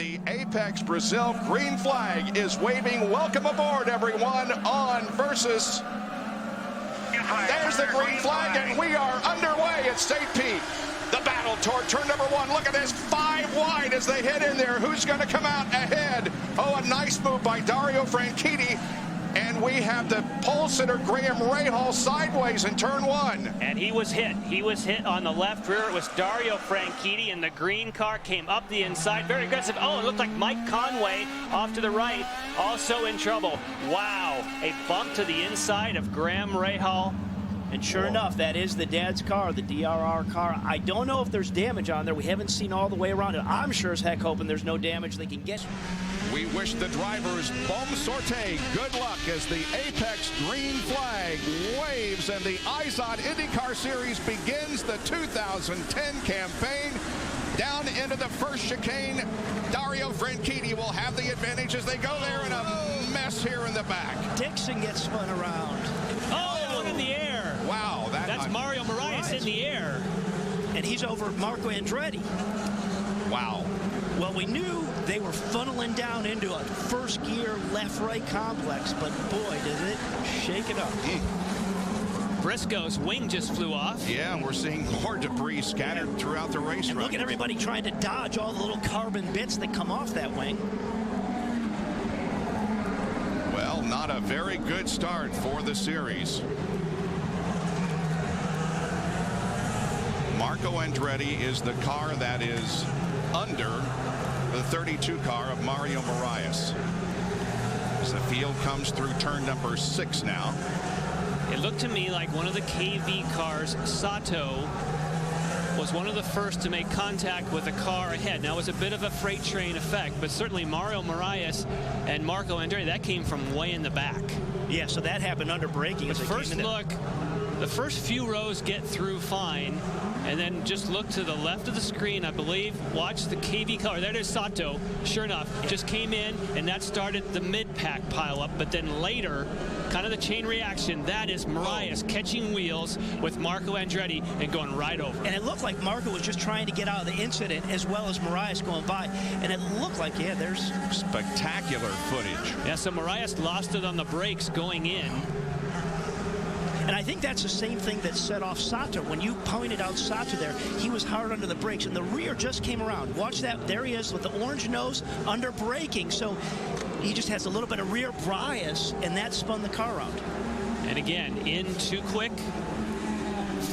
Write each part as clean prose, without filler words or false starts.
The Apex Brazil green flag is waving. Welcome aboard, everyone, on Versus. There's the green flag, and we are underway at St. Pete. The battle toward turn number one. Look at this, 5 wide as they hit in there. Who's going to come out ahead? Oh, a nice move by Dario Franchitti. And we have the pole sitter Graham Rahal sideways in turn one. And he was hit. He was hit on the left rear. It was Dario Franchitti, and the green car came up the inside. Very aggressive. Oh, it looked like Mike Conway off to the right, also in trouble. Wow, a bump to the inside of Graham Rahal. And sure enough, that is the dad's car, the DRR car. I don't know if there's damage on there. We haven't seen all the way around it. I'm sure as heck hoping there's no damage they can get. We wish the drivers bon sortie good luck as the Apex green flag waves and the IZOD IndyCar Series begins the 2010 campaign. Down into the first chicane, Dario Franchitti will have the advantage as they go there, and a mess here in the back. Dixon gets spun around. Oh, look in the air. Wow, that's Mario Moraes in the air. And he's over Marco Andretti. Wow. Well, we knew they were funneling down into a first gear left-right complex, but boy, did it shake it up. Briscoe's wing just flew off. Yeah, we're seeing more debris scattered throughout the racetrack. And look at everybody trying to dodge all the little carbon bits that come off that wing. Well, not a very good start for the series. Marco Andretti is the car that is under the 32 car of Mario Moraes. As the field comes through turn number 6 now. It looked to me like one of the KV cars, Sato, was one of the first to make contact with a car ahead. Now, it was a bit of a freight train effect, but certainly Mario Moraes and Marco Andretti, that came from way in the back. Yeah, so that happened under braking. The first look, the first few rows get through fine, and then just look to the left of the screen, I believe, watch the KV car. There it is, Sato. Sure enough, just came in, and that started the mid-pack pileup. But then later, kind of the chain reaction, that is Moraes catching wheels with Marco Andretti and going right over. And it looked like Marco was just trying to get out of the incident as well as Moraes going by. And it looked like, yeah, there's spectacular footage. Yeah, so Moraes lost it on the brakes going in. And I think that's the same thing that set off Sato. When you pointed out Sato there, he was hard under the brakes, and the rear just came around. Watch that. There he is with the orange nose under braking. So he just has a little bit of rear bias, and that spun the car around. And again, in too quick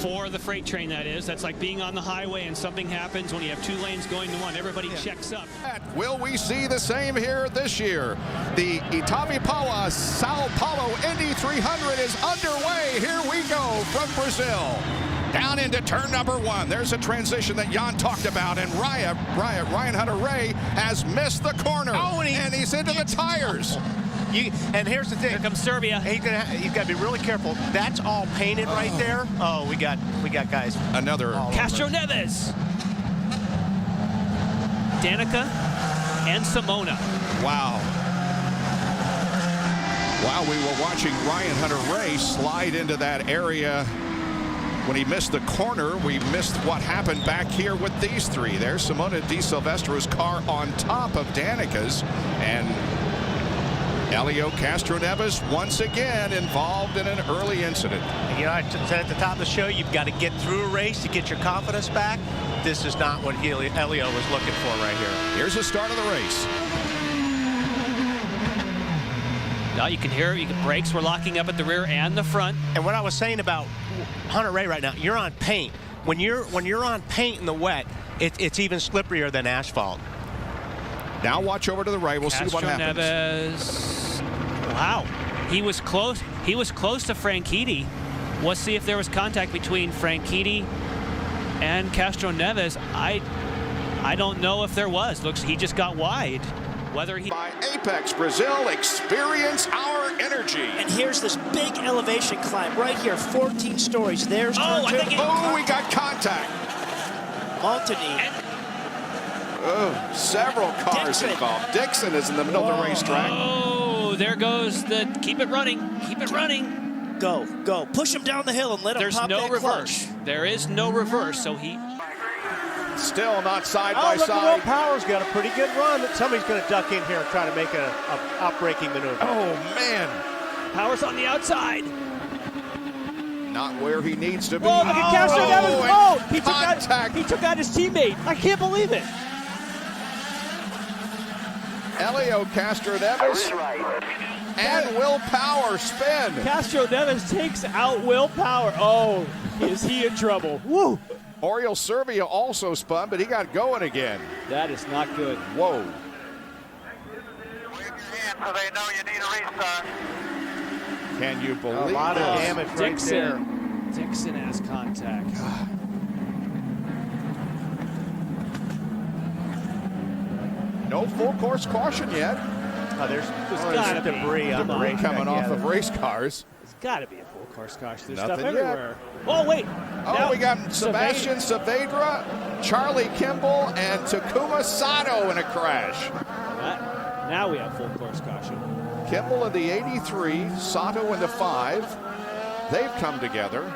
for the freight train, that is. That's like being on the highway and something happens when you have 2 lanes going to one. Everybody checks up. Will we see the same here this year? The Itavipawa Sao Paulo Indy 300 is underway. Here we go from Brazil. Down into turn number 1. There's a transition that Jan talked about, and Ryan Hunter-Reay has missed the corner. Oh, and he's into the tires. And here's the thing. Here comes Serbia. He's got to be really careful. That's all painted right there. Oh, we got guys. Another Castro Neves, Danica, and Simona. Wow. While we were watching Ryan Hunter-Reay slide into that area when he missed the corner, we missed what happened back here with these 3. There's Simona Di Silvestro's car on top of Danica's, and Helio Castroneves once again involved in an early incident. You know, I said at the top of the show, you've got to get through a race to get your confidence back. This is not what Helio was looking for right here. Here's the start of the race. Now you can hear brakes were locking up at the rear and the front. And what I was saying about Hunter-Reay right now, you're on paint. When you're on paint in the wet, it's even slipperier than asphalt. Now watch over to the right. We'll see what happens. Neves. Wow, he was close. He was close to Franchitti. Let's see if there was contact between Franchitti and Castroneves. I don't know if there was. Looks he just got wide. Whether he by Apex Brazil, experience our energy. And here's this big elevation climb right here, 14 stories. There's we got contact. Motegi. Oh, several cars involved. Dixon is in the middle of the racetrack. Oh, there goes the keep it running. Keep it running. Go. Push him down the hill and let him pop that clutch. There is no reverse, so he and still not side by Look, side. Will Power's got a pretty good run. Somebody's going to duck in here and try to make an out-braking maneuver. Oh, man. Power's on the outside. Not where he needs to be. Whoa, look at Castro. Contact. He took out his teammate. I can't believe it. Elio Castroneves and Will Power spin. Castroneves takes out Will Power. Oh, is he in trouble? Woo! Oriol Servia also spun, but he got going again. That is not good. Whoa. So they know you need a restart. Can you believe A lot of damage right there. Dixon has contact. No full course caution yet. There's gotta be. debris on the Debris racetrack. coming off of race cars. There's got to be a full course caution. There's Nothing stuff yet. everywhere. Oh, wait. Oh, Now, we got Sebastian Saavedra, Charlie Kimball, and Takuma Sato in a crash. Now we have full course caution. Kimball in the 83, Sato in the 5. They've come together.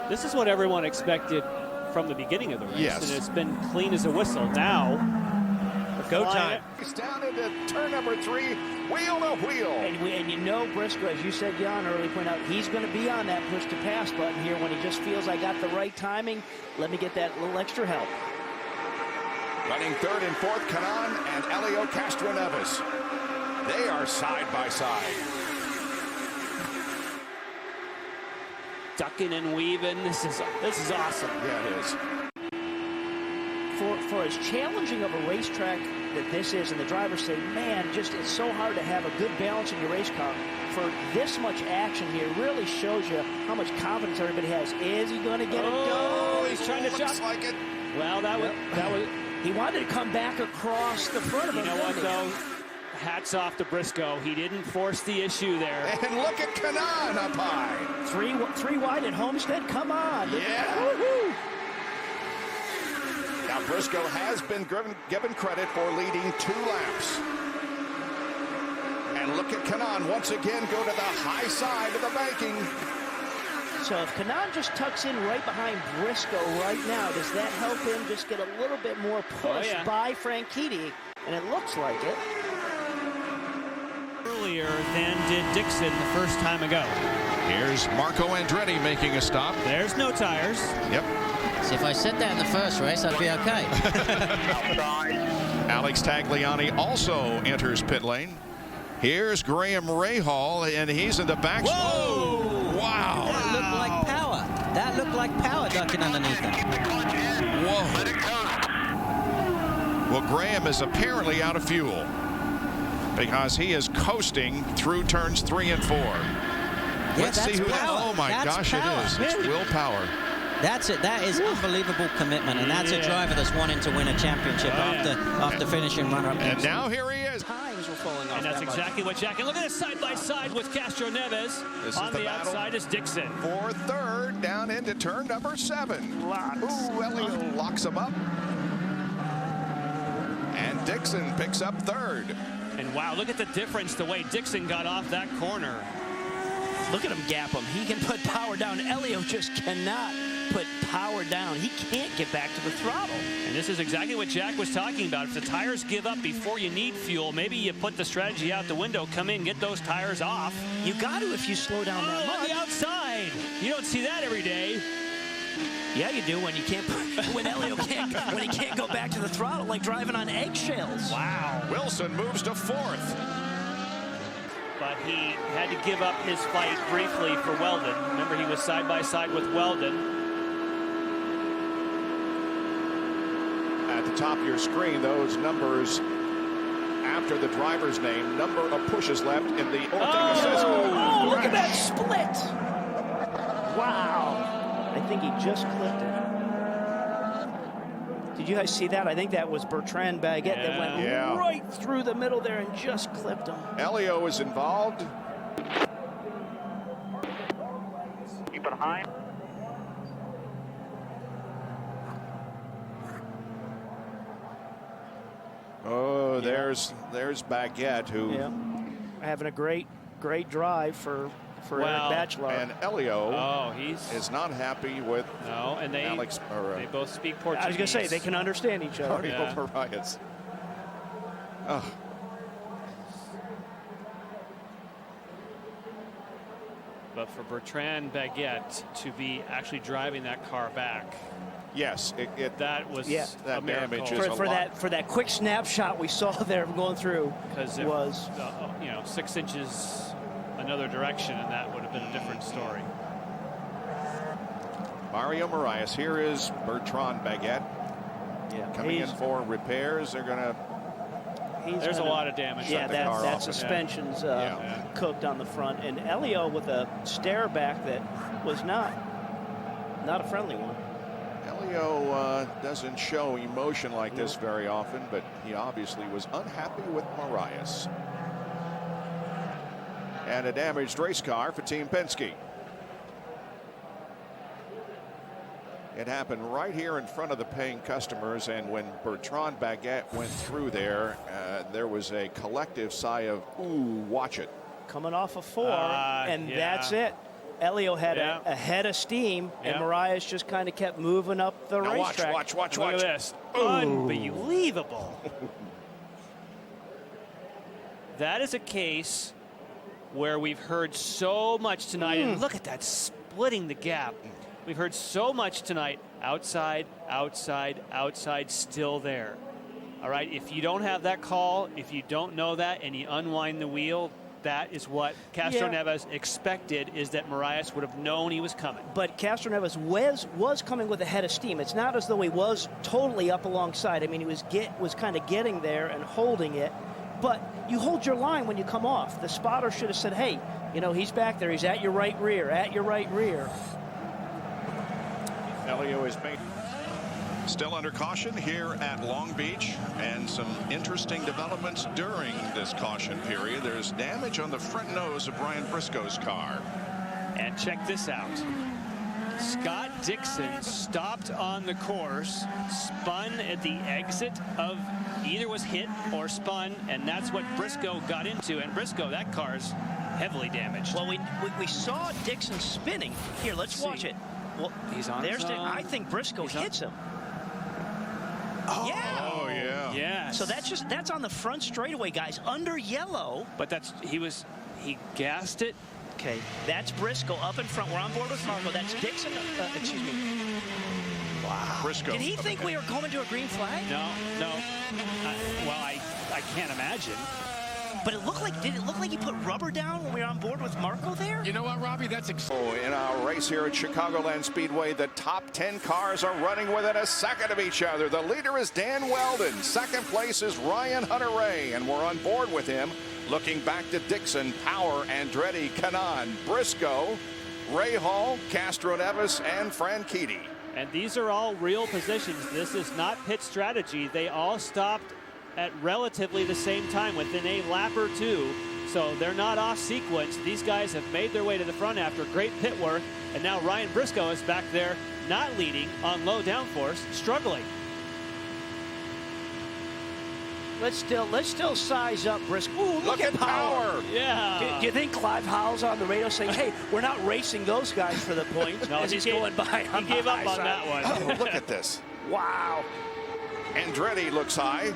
This is what everyone expected from the beginning of the race. Yes. And it's been clean as a whistle. Now, Go time. He's down into turn number 3, wheel to wheel. And you know Briscoe, as you said, Jan, early point out, he's going to be on that push to pass button here when he just feels I got the right timing. Let me get that little extra help. Running third and fourth, Canan and Elio Castroneves. They are side by side. ducking and weaving. This is awesome. Yeah, it is. For as challenging of a racetrack that this is, and the drivers say, man, just it's so hard to have a good balance in your race car. For this much action here really shows you how much confidence everybody has. Is he going to get it done? Oh, he's trying to jump. Looks like it. Well, that was he wanted to come back across the front of him. You know what, though? Hats off to Briscoe. He didn't force the issue there. And look at Canan up high. Three wide at Homestead. Come on. Yeah. Woo-hoo. Now Briscoe has been given credit for leading 2 laps. And look at Canan once again go to the high side of the banking. So if Canan just tucks in right behind Briscoe right now, does that help him just get a little bit more push by Franchitti? And it looks like it. Earlier than did Dixon the first time ago. Here's Marco Andretti making a stop. There's no tires. Yep. So if I said that in the first race, I'd be okay. Alex Tagliani also enters pit lane. Here's Graham Rahal, and he's in the back. Whoa! Wow. That looked like power. That looked like power ducking underneath him. Whoa. Well, Graham is apparently out of fuel because he is coasting through turns 3 and 4. Let's see who that is. Oh my gosh, power. It is. It's Will Power. That's it. That is unbelievable commitment, and that's a driver that's wanting to win a championship after finishing runner-up. And now here he is. Times were falling off. And that's exactly what Jack. And look at this side by side with Castroneves. On the outside is Dixon. For third, down into turn number 7. Ooh, Elio locks him up. And Dixon picks up third. And wow, look at the difference the way Dixon got off that corner. Look at him gap him. He can put power down. Elio just cannot put power down. He can't get back to the throttle. And this is exactly what Jack was talking about. If the tires give up before you need fuel, maybe you put the strategy out the window, come in, get those tires off. You got to if you slow down that much. On the outside. You don't see that every day. Yeah, you do when you can't. When Elio can't. When he can't go back to the throttle, like driving on eggshells. Wow. Wilson moves to 4th. But he had to give up his fight briefly for Weldon. Remember, he was side by side with Weldon. At the top of your screen, those numbers after the driver's name, number of pushes left in the overtake assessment. Oh, look at that split. Wow. I think he just clipped it. Did you guys see that? I think that was Bertrand Baguette that went right through the middle there and just clipped him. Elio is involved. Keep it high. Oh, there's Baguette who having a great drive for for Eric Bachelor. And Elio he's is not happy with and they Alex. They both speak Portuguese. I was going to say, they can understand each other. Mario Marias. Oh. But for Bertrand Baguette to be actually driving that car back, yes, that was that a miracle. damage is a lot. For that quick snapshot we saw there going through, because it was 6 inches another direction, and that would have been a different story. Mario Marias. Here is Bertrand Baguette coming in for repairs. They're going to. There's a lot of damage. Yeah, that suspension's cooked on the front, and Elio with a stare back that was not a friendly one. Elio doesn't show emotion like this very often, but he obviously was unhappy with Marias. And a damaged race car for Team Penske. It happened right here in front of the paying customers, and when Bertrand Baguette went through there, there was a collective sigh of, ooh, watch it. Coming off of 4, and that's it. Elio had a head of steam, and Marias just kind of kept moving up the racetrack. Watch. Look at this. Unbelievable. That is a case where we've heard so much tonight, and look at that, splitting the gap. We've heard so much tonight. Outside, still there. All right, if you don't have that call, if you don't know that, and you unwind the wheel, that is what Castroneves expected, is that Marias would have known he was coming. But Castroneves was coming with a head of steam. It's not as though he was totally up alongside. I mean, he was kind of getting there and holding it. But you hold your line when you come off. The spotter should have said, hey, he's back there. He's at your right rear, Elio is made. Still under caution here at Long Beach, and some interesting developments during this caution period. There's damage on the front nose of Ryan Briscoe's car. And check this out. Scott Dixon stopped on the course, spun at the exit of, either was hit or spun, and that's what Briscoe got into. And Briscoe, that car's heavily damaged. Well, we saw Dixon spinning. Here, let's watch it. Well, he's on. I think Briscoe hits him. Oh yeah. So that's on the front straightaway, guys, under yellow. But he gassed it. Okay, that's Briscoe up in front. We're on board with Marco. That's Dixon. Excuse me. Wow. Briscoe. Did he think we were going to a green flag? No. I can't imagine. But did it look like he put rubber down when we were on board with Marco there? You know what, Robbie? That's in our race here at Chicagoland Speedway, the top 10 cars are running within a second of each other. The leader is Dan Weldon. Second place is Ryan Hunter-Reay, and we're on board with him. Looking back to Dixon, Power, Andretti, Kanaan, Briscoe, Ray Hall, Castroneves, and Franchitti. And these are all real positions. This is not pit strategy. They all stopped at relatively the same time, within a lap or two. So they're not off sequence. These guys have made their way to the front after great pit work. And now Ryan Briscoe is back there, not leading on low downforce, struggling. Let's still size up Briscoe. Ooh, look at Power. Yeah. Do you think Clive Howell's on the radio saying, hey, we're not racing those guys for the points? No, he's going by. He gave up on that one. Oh, look at this. Wow. Andretti looks high.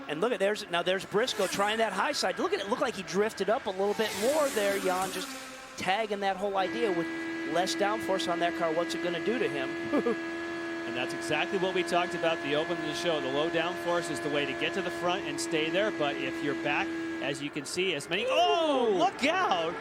And look at there's Briscoe trying that high side. Look at it. Looked like he drifted up a little bit more there, Jan, just tagging that whole idea with less downforce on that car. What's it going to do to him? And that's exactly what we talked about the open of the show. The low downforce is the way to get to the front and stay there. But if you're back, as you can see, as many. Oh, look out!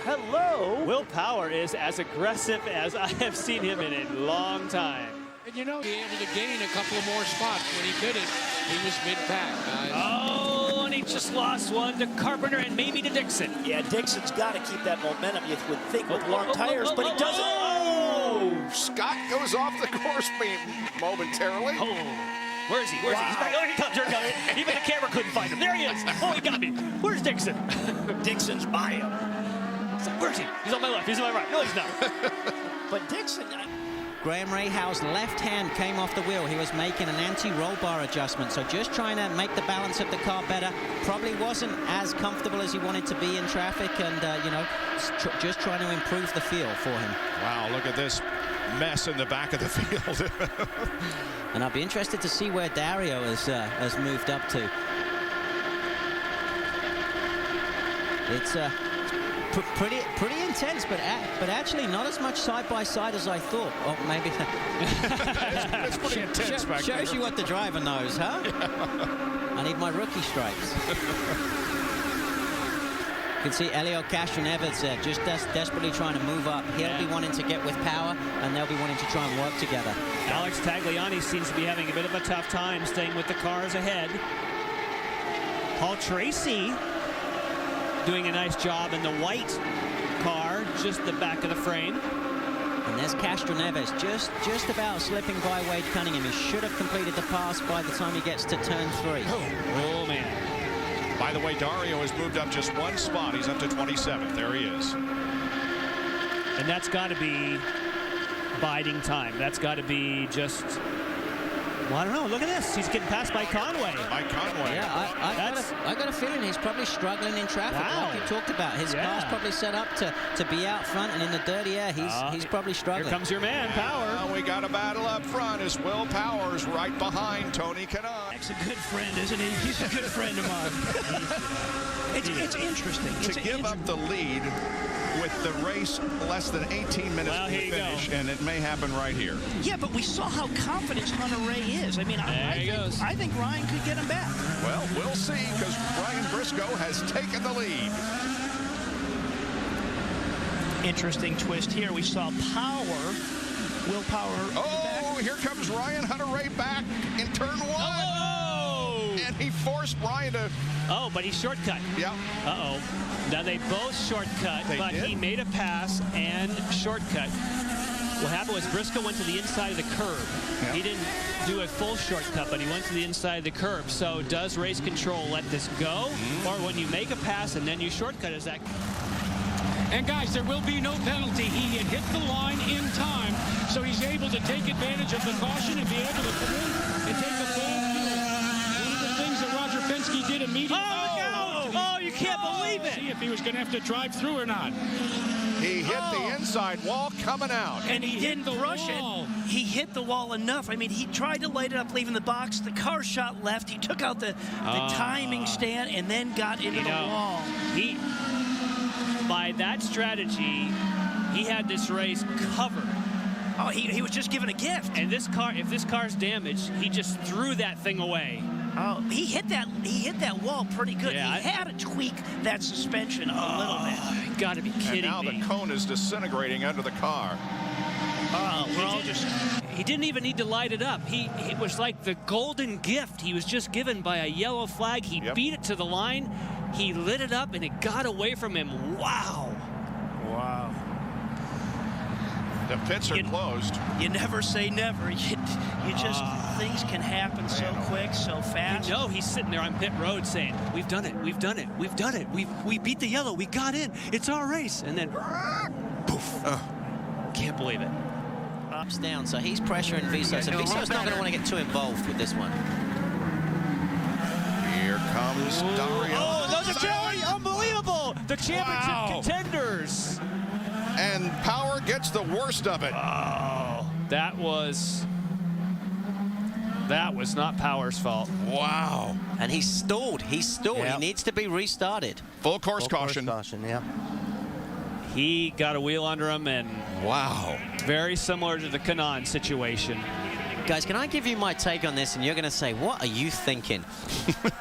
Hello. Will Power is as aggressive as I have seen him in a long time. And he able to gain a couple of more spots. When he did it, he was mid-pack, guys. Oh, and he just lost one to Carpenter and maybe to Dixon. Yeah, Dixon's got to keep that momentum, you would think, with long tires, but he doesn't. Oh, Scott goes off the course momentarily. Oh, where is he? Where's he? He's back. Oh, he comes. Here he comes. Even the camera couldn't find him. There he is. Oh, he got me. Where's Dixon? Dixon's by him. Where's he? He's on my left. He's on my right. No, he's not. But Dixon, Graham Rahal's left hand came off the wheel. He was making an anti-roll bar adjustment, so just trying to make the balance of the car better. Probably wasn't as comfortable as he wanted to be in traffic, and you know, just trying to improve the feel for him. Wow, look at this mess in the back of the field. And I'll be interested to see where Dario has moved up to. It's pretty intense, but actually not as much side by side as I thought. Oh, maybe it's pretty intense back there. Shows you what the driver knows, huh? Yeah. I need my rookie stripes. You can see Elio Castroneves there, just desperately trying to move up. He'll be wanting to get with power, and they'll be wanting to try and work together. Alex Tagliani seems to be having a bit of a tough time staying with the cars ahead. Paul Tracy doing a nice job in the white car, just the back of the frame. And there's Castroneves just about slipping by Wade Cunningham. He should have completed the pass by the time he gets to turn 3. Oh man. By the way, Dario has moved up just one spot. He's up to 27th. There he is. And that's got to be biding time. That's got to be just... Well, I don't know. Look at this. He's getting passed by Conway. By Conway. Yeah, I got a feeling he's probably struggling in traffic. Wow. Like you talked about. His car's probably set up to be out front, and in the dirty air, he's probably struggling. Here comes your man, Power. We got a battle up front as Will Powers right behind Tony Kanaan. He's a good friend, isn't he? He's a good friend of mine. It's interesting. To give up the lead with the race less than 18 minutes to finish, and it may happen right here. Yeah, but we saw how confident Hunter Ray is. I mean, I think Ryan could get him back. Well, we'll see, because Ryan Briscoe has taken the lead. Interesting twist here. We saw Will Power. Oh, here comes Ryan Hunter-Ray back in turn 1. Oh! And he forced Ryan to... Oh, but he shortcut. Yeah. Uh-oh. Now they both shortcut, but he made a pass and shortcut. What happened was Briscoe went to the inside of the curb. Yeah. He didn't do a full shortcut, but he went to the inside of the curb. So does race control let this go? Or when you make a pass and then you shortcut, is that... And guys, there will be no penalty. He had hit the line in time, so he's able to take advantage of the caution and be able to come in and take a full view. One of the things that Roger Penske did immediately. Oh, you can't believe it! See if he was going to have to drive through or not. He hit the inside wall coming out. And he didn't rush it. He hit the wall enough. I mean, he tried to light it up leaving the box. The car shot left. He took out the timing stand and then got into the wall. By that strategy, he had this race covered. Oh, he was just given a gift. And this car, if this car's damaged, he just threw that thing away. Oh, he hit that wall pretty good. Yeah, he had to tweak that suspension a little bit. You got to be kidding me. And now the cone is disintegrating under the car. He didn't even need to light it up. It was like the golden gift he was just given by a yellow flag. He beat it to the line. He lit it up, and it got away from him. Wow. Wow. The pits are closed. You never say never. You just, things can happen so quick, so fast. You know, he's sitting there on pit road saying, we've done it, we've done it, we've done it. We beat the yellow, we got in, it's our race. And then, poof. Can't believe it. Ups down, so he's pressuring Visos, and Visos not going to want to get too involved with this one. Here comes Dario. Oh, those are totally unbelievable. The championship contenders. And Power gets the worst of it. Oh, that was not Power's fault. Wow. And he stalled. He needs to be restarted. Full course caution. He got a wheel under him, and wow. Very similar to the Kanaan situation. Guys, can I give you my take on this? And you're going to say, what are you thinking?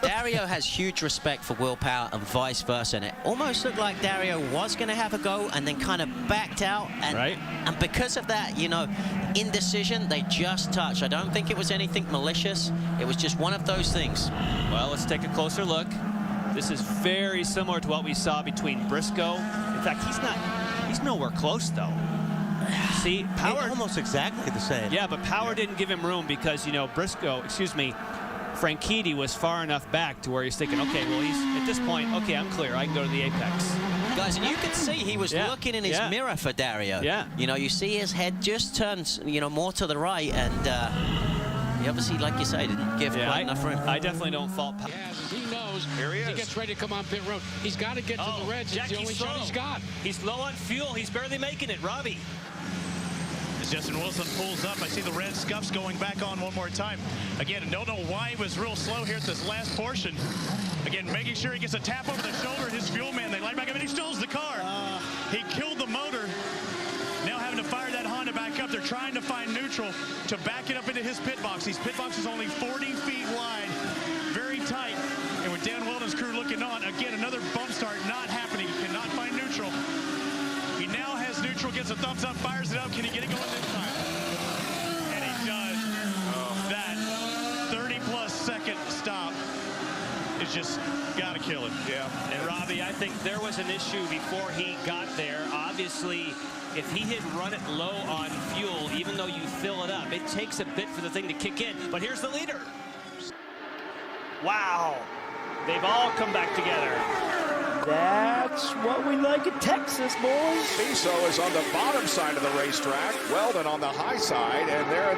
Dario has huge respect for Will Power and vice versa. And it almost looked like Dario was going to have a go and then kind of backed out. And, and because of that, you know, indecision, they just touched. I don't think it was anything malicious. It was just one of those things. Well, let's take a closer look. This is very similar to what we saw between Briscoe. In fact, he's nowhere close, though. See, Power almost exactly the same. Yeah, but Power didn't give him room because, you know, Franchitti was far enough back to where he's thinking, okay, well, he's at this point, okay, I'm clear. I can go to the apex. Guys, and you could see he was looking in his mirror for Dario. Yeah. You know, you see his head just turns, you know, more to the right, and he obviously, like you say, didn't give quite enough room. I definitely don't fault Powell. He knows. Here he is. He gets ready to come on pit road. He's got to get to the Reds. It's the only shot he's got. He's low on fuel. He's barely making it. Robbie. As Justin Wilson pulls up, I see the red scuffs going back on one more time. Again, don't know why he was real slow here at this last portion. Again, making sure he gets a tap over the shoulder. His fuel man, they light back up, and he stalls the car. He killed the motor. Now having to fire that Honda back up. They're trying to find neutral to back it up into his pit box. His pit box is only 40 feet wide, very tight. And with Dan Weldon's crew looking on, again, another bump start not happening. He cannot find neutral. He now has neutral, gets a thumbs up, fires it up. Can he get it going this time? And he does. That 30-plus second stop is just got to kill him. Yeah. And Robbie, I think there was an issue before he got there. Obviously, if he had run it low on fuel, even though you fill it up, it takes a bit for the thing to kick in. But here's the leader. Wow. They've all come back together. That's what we like at Texas, boys. Viso is on the bottom side of the racetrack. Weldon on the high side. And there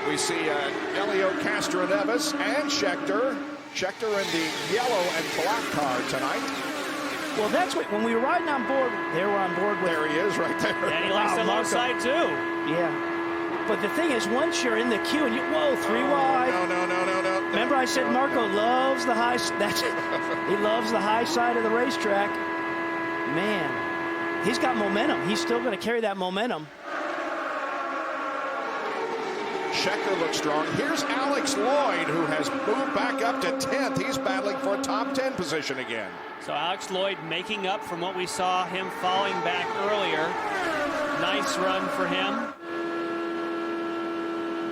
we see Elio Castroneves and Schechter. Schechter in the yellow and black car tonight. Well, that's what, when we were riding on board, they were on board with. There he is right there. And he likes the low side, too. Yeah. But the thing is, once you're in the queue and you, whoa, 3 wide. No. Remember I said Marco loves the high, he loves the high side of the racetrack. Man, he's got momentum. He's still going to carry that momentum. Schechter looks strong. Here's Alex Lloyd, who has moved back up to 10th. He's battling for a top 10 position again. So Alex Lloyd making up from what we saw him falling back earlier. Nice run for him.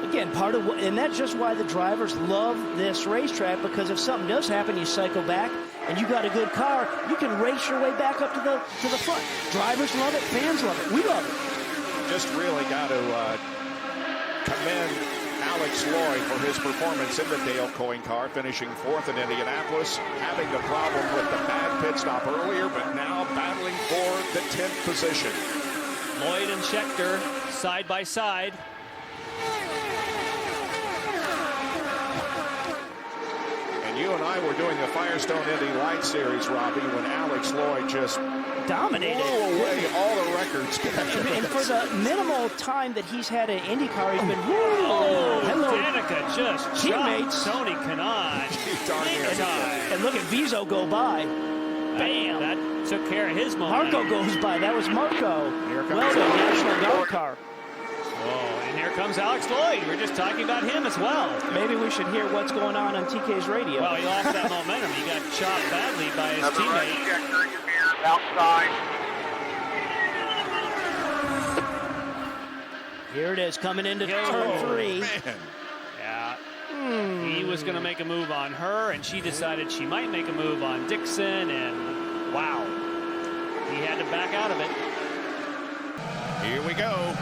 Again, part of what, and that's just why the drivers love this racetrack, because if something does happen, you cycle back, and you got a good car, you can race your way back up to the front. Drivers love it, fans love it, we love it. Just really got to commend Alex Lloyd for his performance in the Dale Coyne car, finishing 4th in Indianapolis, having the problem with the bad pit stop earlier, but now battling for the 10th position. Lloyd and Schechter side by side. And you and I were doing the Firestone Indy Light Series, Robbie, when Alex Lloyd just dominated. Blew away all the records. And for the minimal time that he's had in IndyCar, he's been Danica just teammates. Tony Kanaan. And look at Viso go by. Bam! That took care of his moment. Marco goes by. That was Marco. Well done, National Guard car. Oh, and here comes Alex Lloyd. We're just talking about him as well. Maybe we should hear what's going on TK's radio. Well, he lost that momentum. He got chopped badly by his teammate. Outside. Here it is, coming into turn 3. Man. Yeah. He was going to make a move on her, and she decided she might make a move on Dixon, and wow. He had to back out of it. Here we go.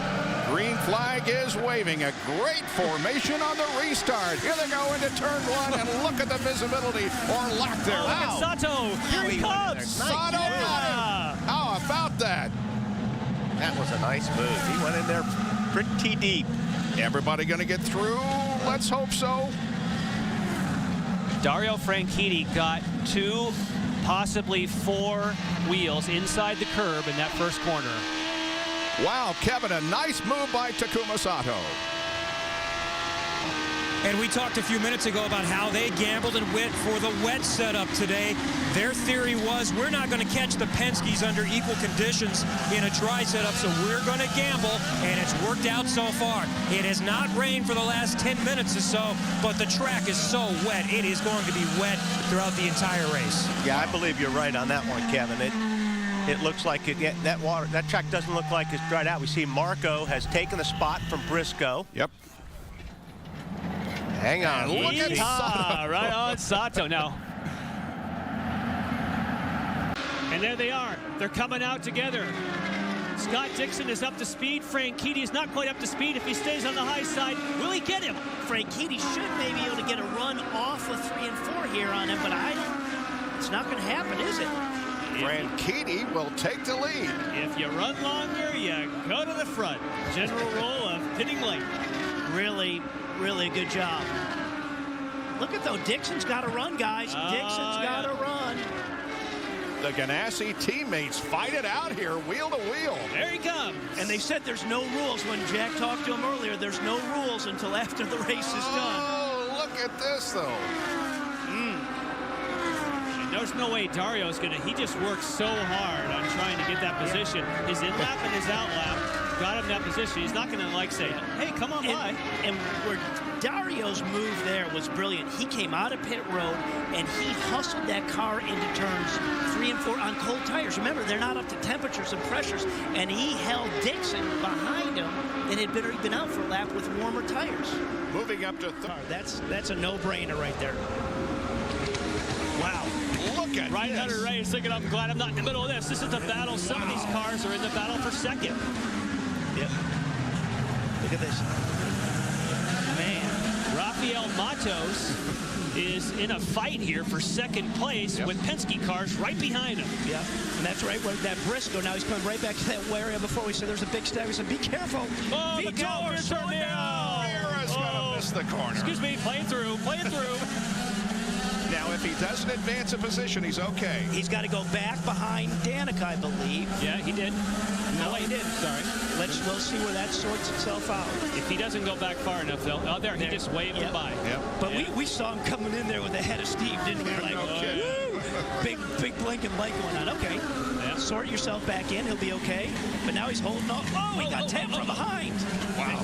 Green flag is waving. A great formation on the restart. Here they go into turn 1, and look at the visibility or lack there. Oh, look at Sato. Here he comes. Sato got him. How about that? That was a nice move. He went in there pretty deep. Everybody going to get through? Let's hope so. Dario Franchitti got 2, possibly 4 wheels inside the curb in that first corner. Wow, Kevin, a nice move by Takuma Sato. And we talked a few minutes ago about how they gambled and went for the wet setup today. Their theory was, we're not going to catch the Penske's under equal conditions in a dry setup, so we're going to gamble, and it's worked out so far. It has not rained for the last 10 minutes or so, but the track is so wet. It is going to be wet throughout the entire race. Yeah, I believe you're right on that one, Kevin. It looks like that track doesn't look like it's dried out. We see Marco has taken the spot from Briscoe. Yep. Hang on. Look at Sato. Right on Sato now. And there they are. They're coming out together. Scott Dixon is up to speed. Franchitti is not quite up to speed. If he stays on the high side, will he get him? Franchitti should maybe be able to get a run off of 3 and 4 here on him, but it's not going to happen, is it? Franchitti will take the lead. If you run longer, you go to the front. General rule of pitting late. Really, really good job. Look at though, Dixon's got to run, guys. Dixon's got to run. The Ganassi teammates fight it out here, wheel to wheel. There he comes. And they said there's no rules. When Jack talked to him earlier, there's no rules until after the race is done. Oh, look at this, though. There's no way Dario's going to. He just worked so hard on trying to get that position. His in-lap and his out-lap got him that position. He's not going to, like, say, hey, come on by. And where Dario's move there was brilliant. He came out of pit road, and he hustled that car into turns 3 and 4 on cold tires. Remember, they're not up to temperatures and pressures, and he held Dixon behind him and had been out for a lap with warmer tires. Moving up to third. That's a no-brainer right there. Wow. Look at Right this. under race, thinking, I'm glad I'm not in the middle of this. This is the battle. Some of these cars are in the battle for second. Yep. Look at this. Man. Rafael Matos is in a fight here for second place with Penske cars right behind him. Yeah, and that's right where that Briscoe, now he's coming right back to that area before we said there's a big stack. We said, be careful. Oh, the car, slow down. Mira's gonna miss the corner. Excuse me, play it through. Now, if he doesn't advance a position, he's okay. He's got to go back behind Danica, I believe. Yeah, he did. No, he didn't. Sorry. We'll see where that sorts itself out. If he doesn't go back far enough, though. Oh, there, he just waved him by. Yep. But we saw him coming in there with the head of Steve, didn't we? Like, woo! Big blinking light going on. Okay. Yeah. Sort yourself back in. He'll be okay. But now he's holding off. Oh, he got 10 from behind. Wow.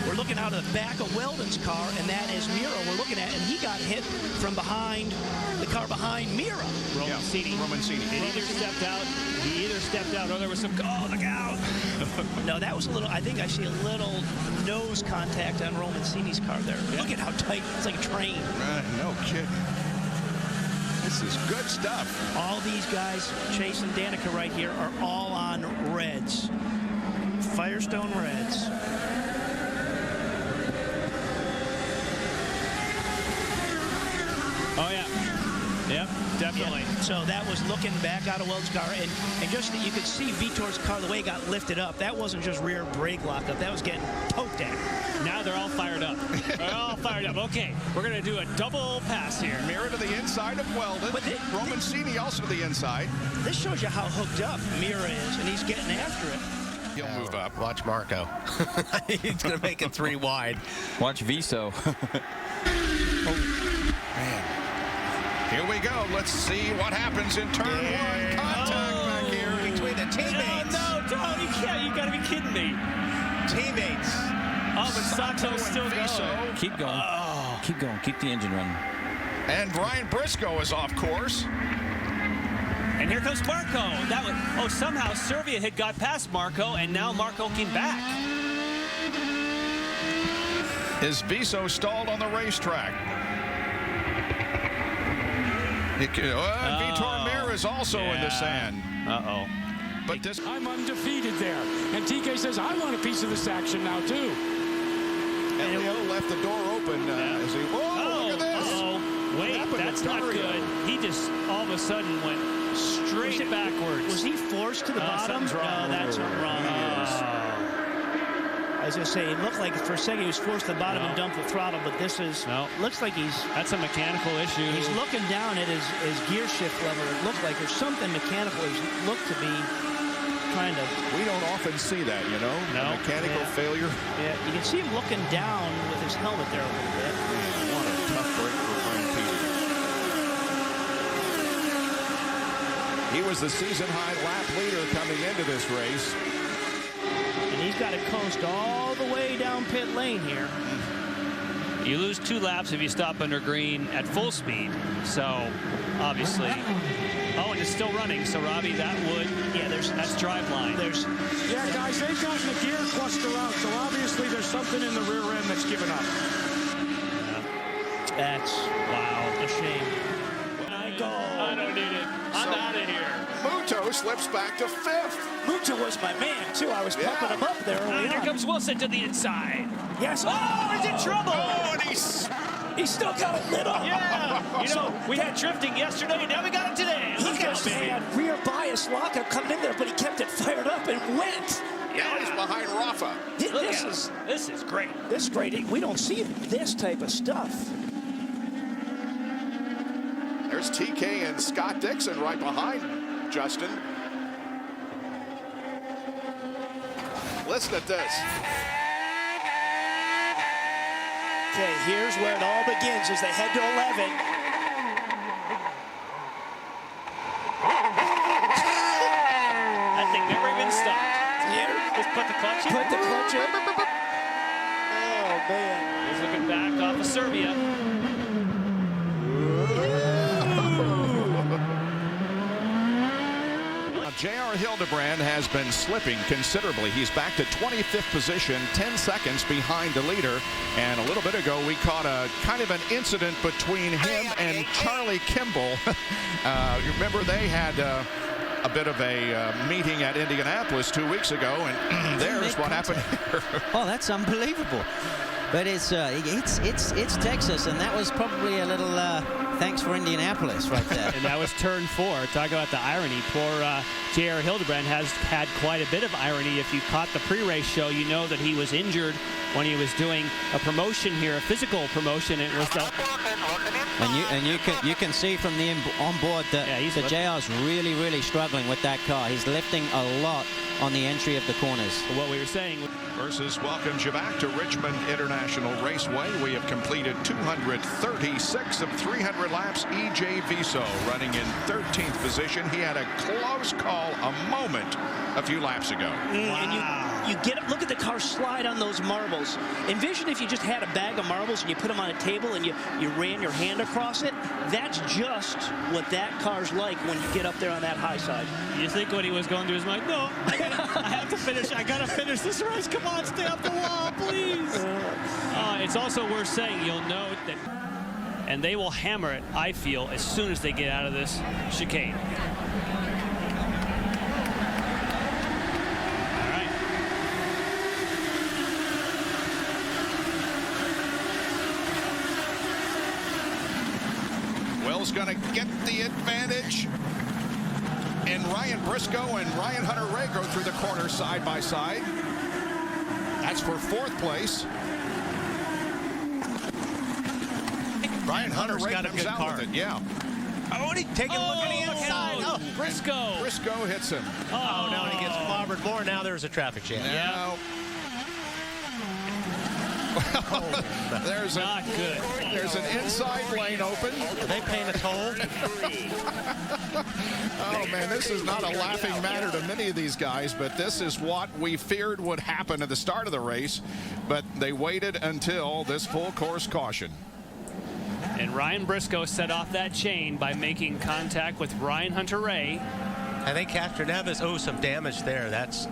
We're looking out of the back of Weldon's car, and that is Mira we're looking at, and he got hit from behind, the car behind Mira. Romancini. He either stepped out, or there was some, oh, look out. No, that was a little, I think I see a little nose contact on Romancini's car there. Yeah. Look at how tight, it's like a train. No kidding. This is good stuff. All these guys chasing Danica right here are all on reds. Firestone reds. Oh, yeah. Yep, definitely. Yeah. So that was looking back out of Weld's car, and just that you could see Vitor's car, the way it got lifted up, that wasn't just rear brake locked up, that was getting poked at. Now they're all fired up. They're all fired up. Okay, we're going to do a double pass here. Mira to the inside of Weldon. But Romancini also to the inside. This shows you how hooked up Mira is, and he's getting after it. He'll move up. Watch Marco. He's going to make it 3 wide. Watch Viso. Man. Here we go. Let's see what happens in turn 1. Contact back here between the teammates. No, Tony, you got to be kidding me. Teammates. Oh, but Sato's still going. Keep going. Oh. Keep going. Keep the engine running. And Brian Briscoe is off course. And here comes Marco. Somehow Servia had got past Marco, and now Marco came back. Is Viso stalled on the racetrack? Vitor Mir is also in the sand. Uh-oh. But this, I'm undefeated there. And TK says, I want a piece of this action now, too. and Leo left the door open as he, look at this. Wait, that's not good. He just all of a sudden went straight backwards. Was he forced to the bottom? Something's wrong. No, that's something wrong. I was going to say, it looked like for a second he was forced to the bottom and dumped the throttle, but this is, looks like that's a mechanical issue. He's looking down at his gear shift level. It looked like there's something mechanical. It looked to be kind of. We don't often see that, you know, a mechanical failure. Yeah, you can see him looking down with his helmet there a little bit. What a tough break for Frank Peter. He was the season-high lap leader coming into this race. And he's got to coast all the way down pit lane here. You lose 2 laps if you stop under green at full speed. So, obviously. Oh, and it's still running. So, Robbie, that would. Yeah, that's drive line. Yeah, guys, they've gotten the gear cluster out. So, obviously, there's something in the rear end that's given up. That's, a shame. I don't need it. I'm out of here. Muto slips back to 5th. Muto was my man, too. I was pumping him up there early on. Here comes Wilson to the inside. Yes. Oh, he's in trouble. Oh, and he's still got a little. Yeah. You know, we had drifting yesterday, now we got it today. He's going to almost had rear bias lockup coming in there, but he kept it fired up and went. Now he's behind Rafa. This is great. This is great. We don't see this type of stuff. There's TK and Scott Dixon right behind Justin. Listen at this. Okay, here's where it all begins as they head to 11. That thing never even stopped. Here, Just put the clutch in. put the clutch in. Oh, man. He's looking back off of Serbia. J.R. Hildebrand has been slipping considerably. He's back to 25th position, 10 seconds behind the leader. And a little bit ago, we caught a kind of an incident between him and Charlie Kimball. You remember they had a bit of a meeting at Indianapolis 2 weeks ago, and there's what happened here. Oh, that's unbelievable. But it's Texas, and that was probably a little thanks for Indianapolis right there. And that was turn 4. Talk about the irony. Poor J.R. Hildebrand has had quite a bit of irony. If you caught the pre-race show, you know that he was injured when he was doing a promotion here, a physical promotion. It was the... And you can see from the on board that JR's really struggling with that car. He's lifting a lot on the entry of the corners. What we were saying. Versus welcomes you back to Richmond International Raceway. We have completed 236 of 300 laps. E.J. Viso running in 13th position. He had a close call a moment a few laps ago. And you get up, look at the car slide on those marbles. Envision if you just had a bag of marbles and you put them on a table and you ran your hand across it. That's just what that car's like when you get up there on that high side. You think what he was going through his mind? No, I have to finish. I got to finish this race. Come on, stay off the wall, please. It's also worth saying, you'll note that, and they will hammer it, I feel, as soon as they get out of this chicane. All right. Will's going to get the advantage. And Ryan Briscoe and Ryan Hunter-Reay go through the corner side by side. That's for 4th place. Ryan Hunter-Reay got a comes good out car. with it, yeah. Oh, and he's taking a look at the inside. Oh, Briscoe. Briscoe hits him. Oh, no, and he gets clobbered more. Now there's a traffic jam. Now, there's Not good. There's an inside lane open. Are they paying a toll? Oh, man, this is not a laughing matter to many of these guys, but this is what we feared would happen at the start of the race. But they waited until this full course caution. And Ryan Briscoe set off that chain by making contact with Ryan Hunter-Reay. I think Castroneves owes some damage there. That's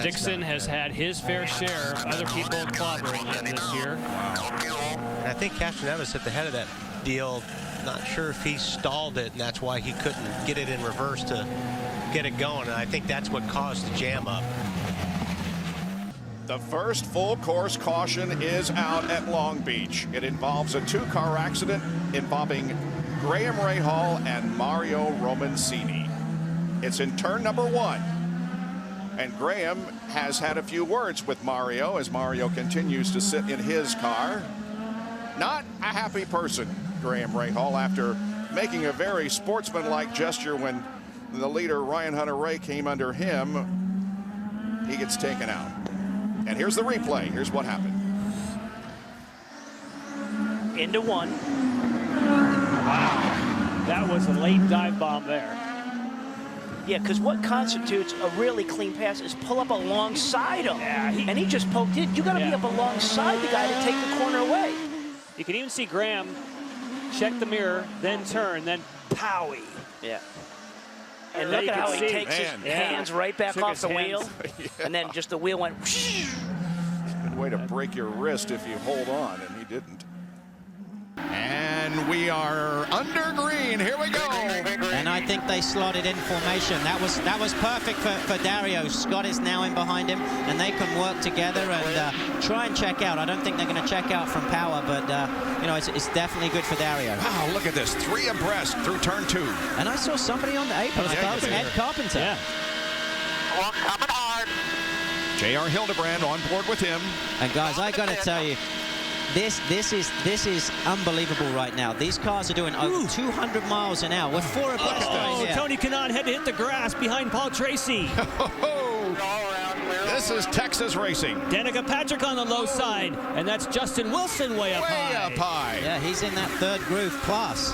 Dixon has had his fair share of other people clobbering him this year. And I think Castroneves at the head of that deal. Not sure if he stalled it, and that's why he couldn't get it in reverse to get it going. And I think that's what caused the jam up. The first full course caution is out at Long Beach. It involves a 2-car accident involving Graham Rahal and Mario Romancini. It's in turn number 1. And Graham has had a few words with Mario as Mario continues to sit in his car. Not a happy person, Graham Rahal, after making a very sportsmanlike gesture when the leader, Ryan Hunter-Reay, came under him. He gets taken out. And here's the replay. Here's what happened. Into 1. Wow. That was a late dive bomb there. Yeah, because what constitutes a really clean pass is pull up alongside him. Yeah, and he just poked in. You got to be up alongside the guy to take the corner away. You can even see Graham check the mirror, then turn, then powie. Yeah. And look at how he takes his hands right back off the wheel. And then just the wheel went whoosh. Good way to break your wrist if you hold on, and he didn't. And we are under green. Here we go. And I think they slotted in formation. That was perfect for Dario. Scott is now in behind him, and they can work together and try and check out. I don't think they're going to check out from power, but you know, it's definitely good for Dario. Wow, look at this. 3 abreast through turn 2. And I saw somebody on the apron. I thought it was Ed Carpenter. Yeah. Well, coming hard. J.R. Hildebrand on board with him. And guys, I got to tell you, this is unbelievable right now. These cars are doing over 200 miles an hour. We're 4 abreast right here. Tony Kanaan had to hit the grass behind Paul Tracy. This is Texas racing. Danica Patrick on the low side, and that's Justin Wilson way up high. Yeah, he's in that 3rd groove plus.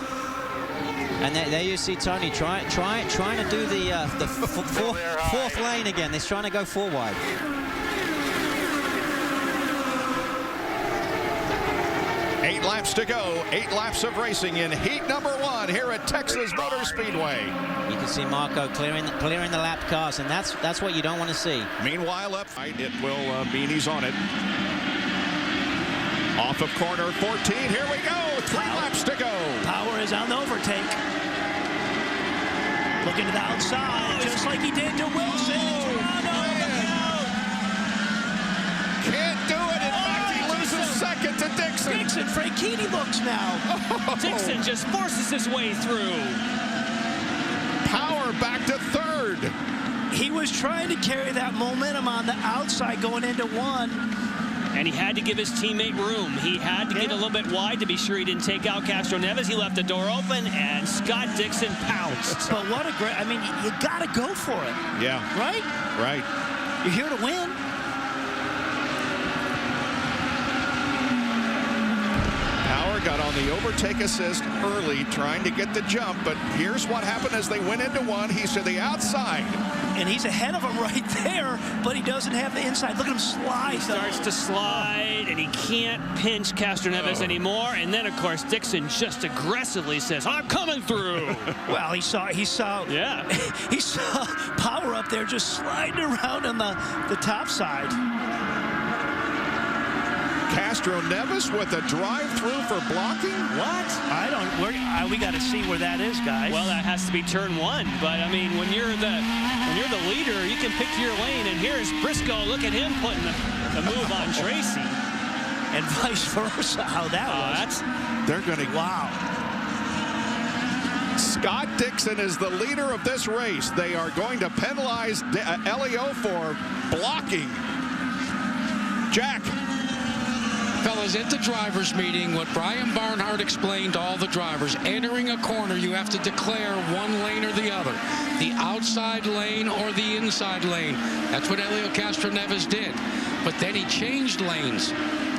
And there you see Tony trying to do the fourth lane again. He's trying to go 4 wide. Eight laps to go. 8 laps of racing in heat number 1 here at Texas Motor Speedway. You can see Marco clearing the lap cars, and that's what you don't want to see. Meanwhile, up it will mean he's on it. Off of corner 14. Here we go. 3 laps to go. Power is on the overtake. Looking to the outside, just like he did to Wilson. Can't do it. In fact, he loses second to Dixon. Dixon, Franchitti looks now. Dixon just forces his way through. Power back to 3rd. He was trying to carry that momentum on the outside going into 1. And he had to give his teammate room. He had to get a little bit wide to be sure he didn't take out Castro Neves. He left the door open, and Scott Dixon pounced. But what a great, I mean, you got to go for it. Yeah. Right? Right. You're here to win. Power got on the overtake assist early, trying to get the jump, but here's what happened as they went into 1. He's to the outside. And he's ahead of him right there, but he doesn't have the inside. Look at him slide. He starts to slide, and he can't pinch Castro Neves anymore. And then, of course, Dixon just aggressively says, "I'm coming through." Well, he saw he saw Power up there just sliding around on the top side. Castro Neves with a drive-through for blocking? What? We got to see where that is, guys. Well, that has to be turn 1. But I mean, when you're the leader, you can pick your lane. And here's Briscoe. Look at him putting the move on Tracy, and vice versa. How that was? They're going to. Wow. Scott Dixon is the leader of this race. They are going to penalize Elio for blocking. Jack. Fellas, at the drivers' meeting, what Brian Barnhart explained to all the drivers, entering a corner, you have to declare one lane or the other, the outside lane or the inside lane. That's what Elio Castro Neves did. But then he changed lanes.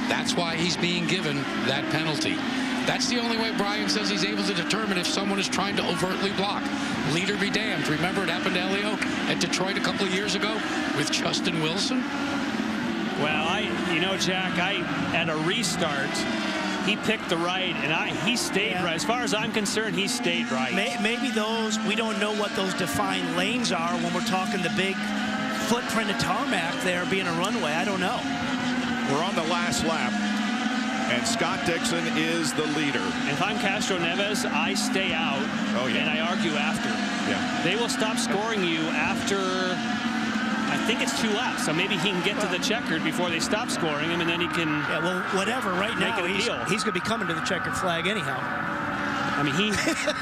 That's why he's being given that penalty. That's the only way Brian says he's able to determine if someone is trying to overtly block. Leader be damned. Remember it happened to Elio at Detroit a couple of years ago with Justin Wilson? Well, Jack, at a restart, he picked the right, and he stayed right. As far as I'm concerned, he stayed right. Maybe we don't know what those defined lanes are when we're talking the big footprint of tarmac there being a runway. I don't know. We're on the last lap, and Scott Dixon is the leader. If I'm Castro Neves, I stay out, and I argue after. Yeah. They will stop scoring you after, I think it's 2 laps, so maybe he can get to the checkered before they stop scoring him, and then he can. Yeah, well, whatever. Right now, he's going to be coming to the checkered flag anyhow. I mean,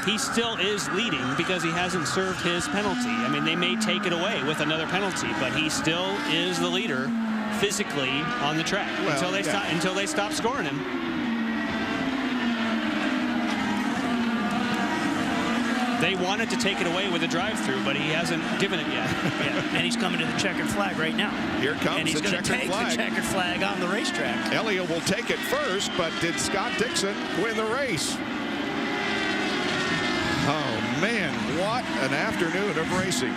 he still is leading because he hasn't served his penalty. I mean, they may take it away with another penalty, but he still is the leader physically on the track until they stop scoring him. They wanted to take it away with a drive-through, but he hasn't given it yet. And he's coming to the checkered flag right now. Here comes the checkered flag. And he's going to take the checkered flag on the racetrack. Elio will take it first, but did Scott Dixon win the race? Oh, man, what an afternoon of racing.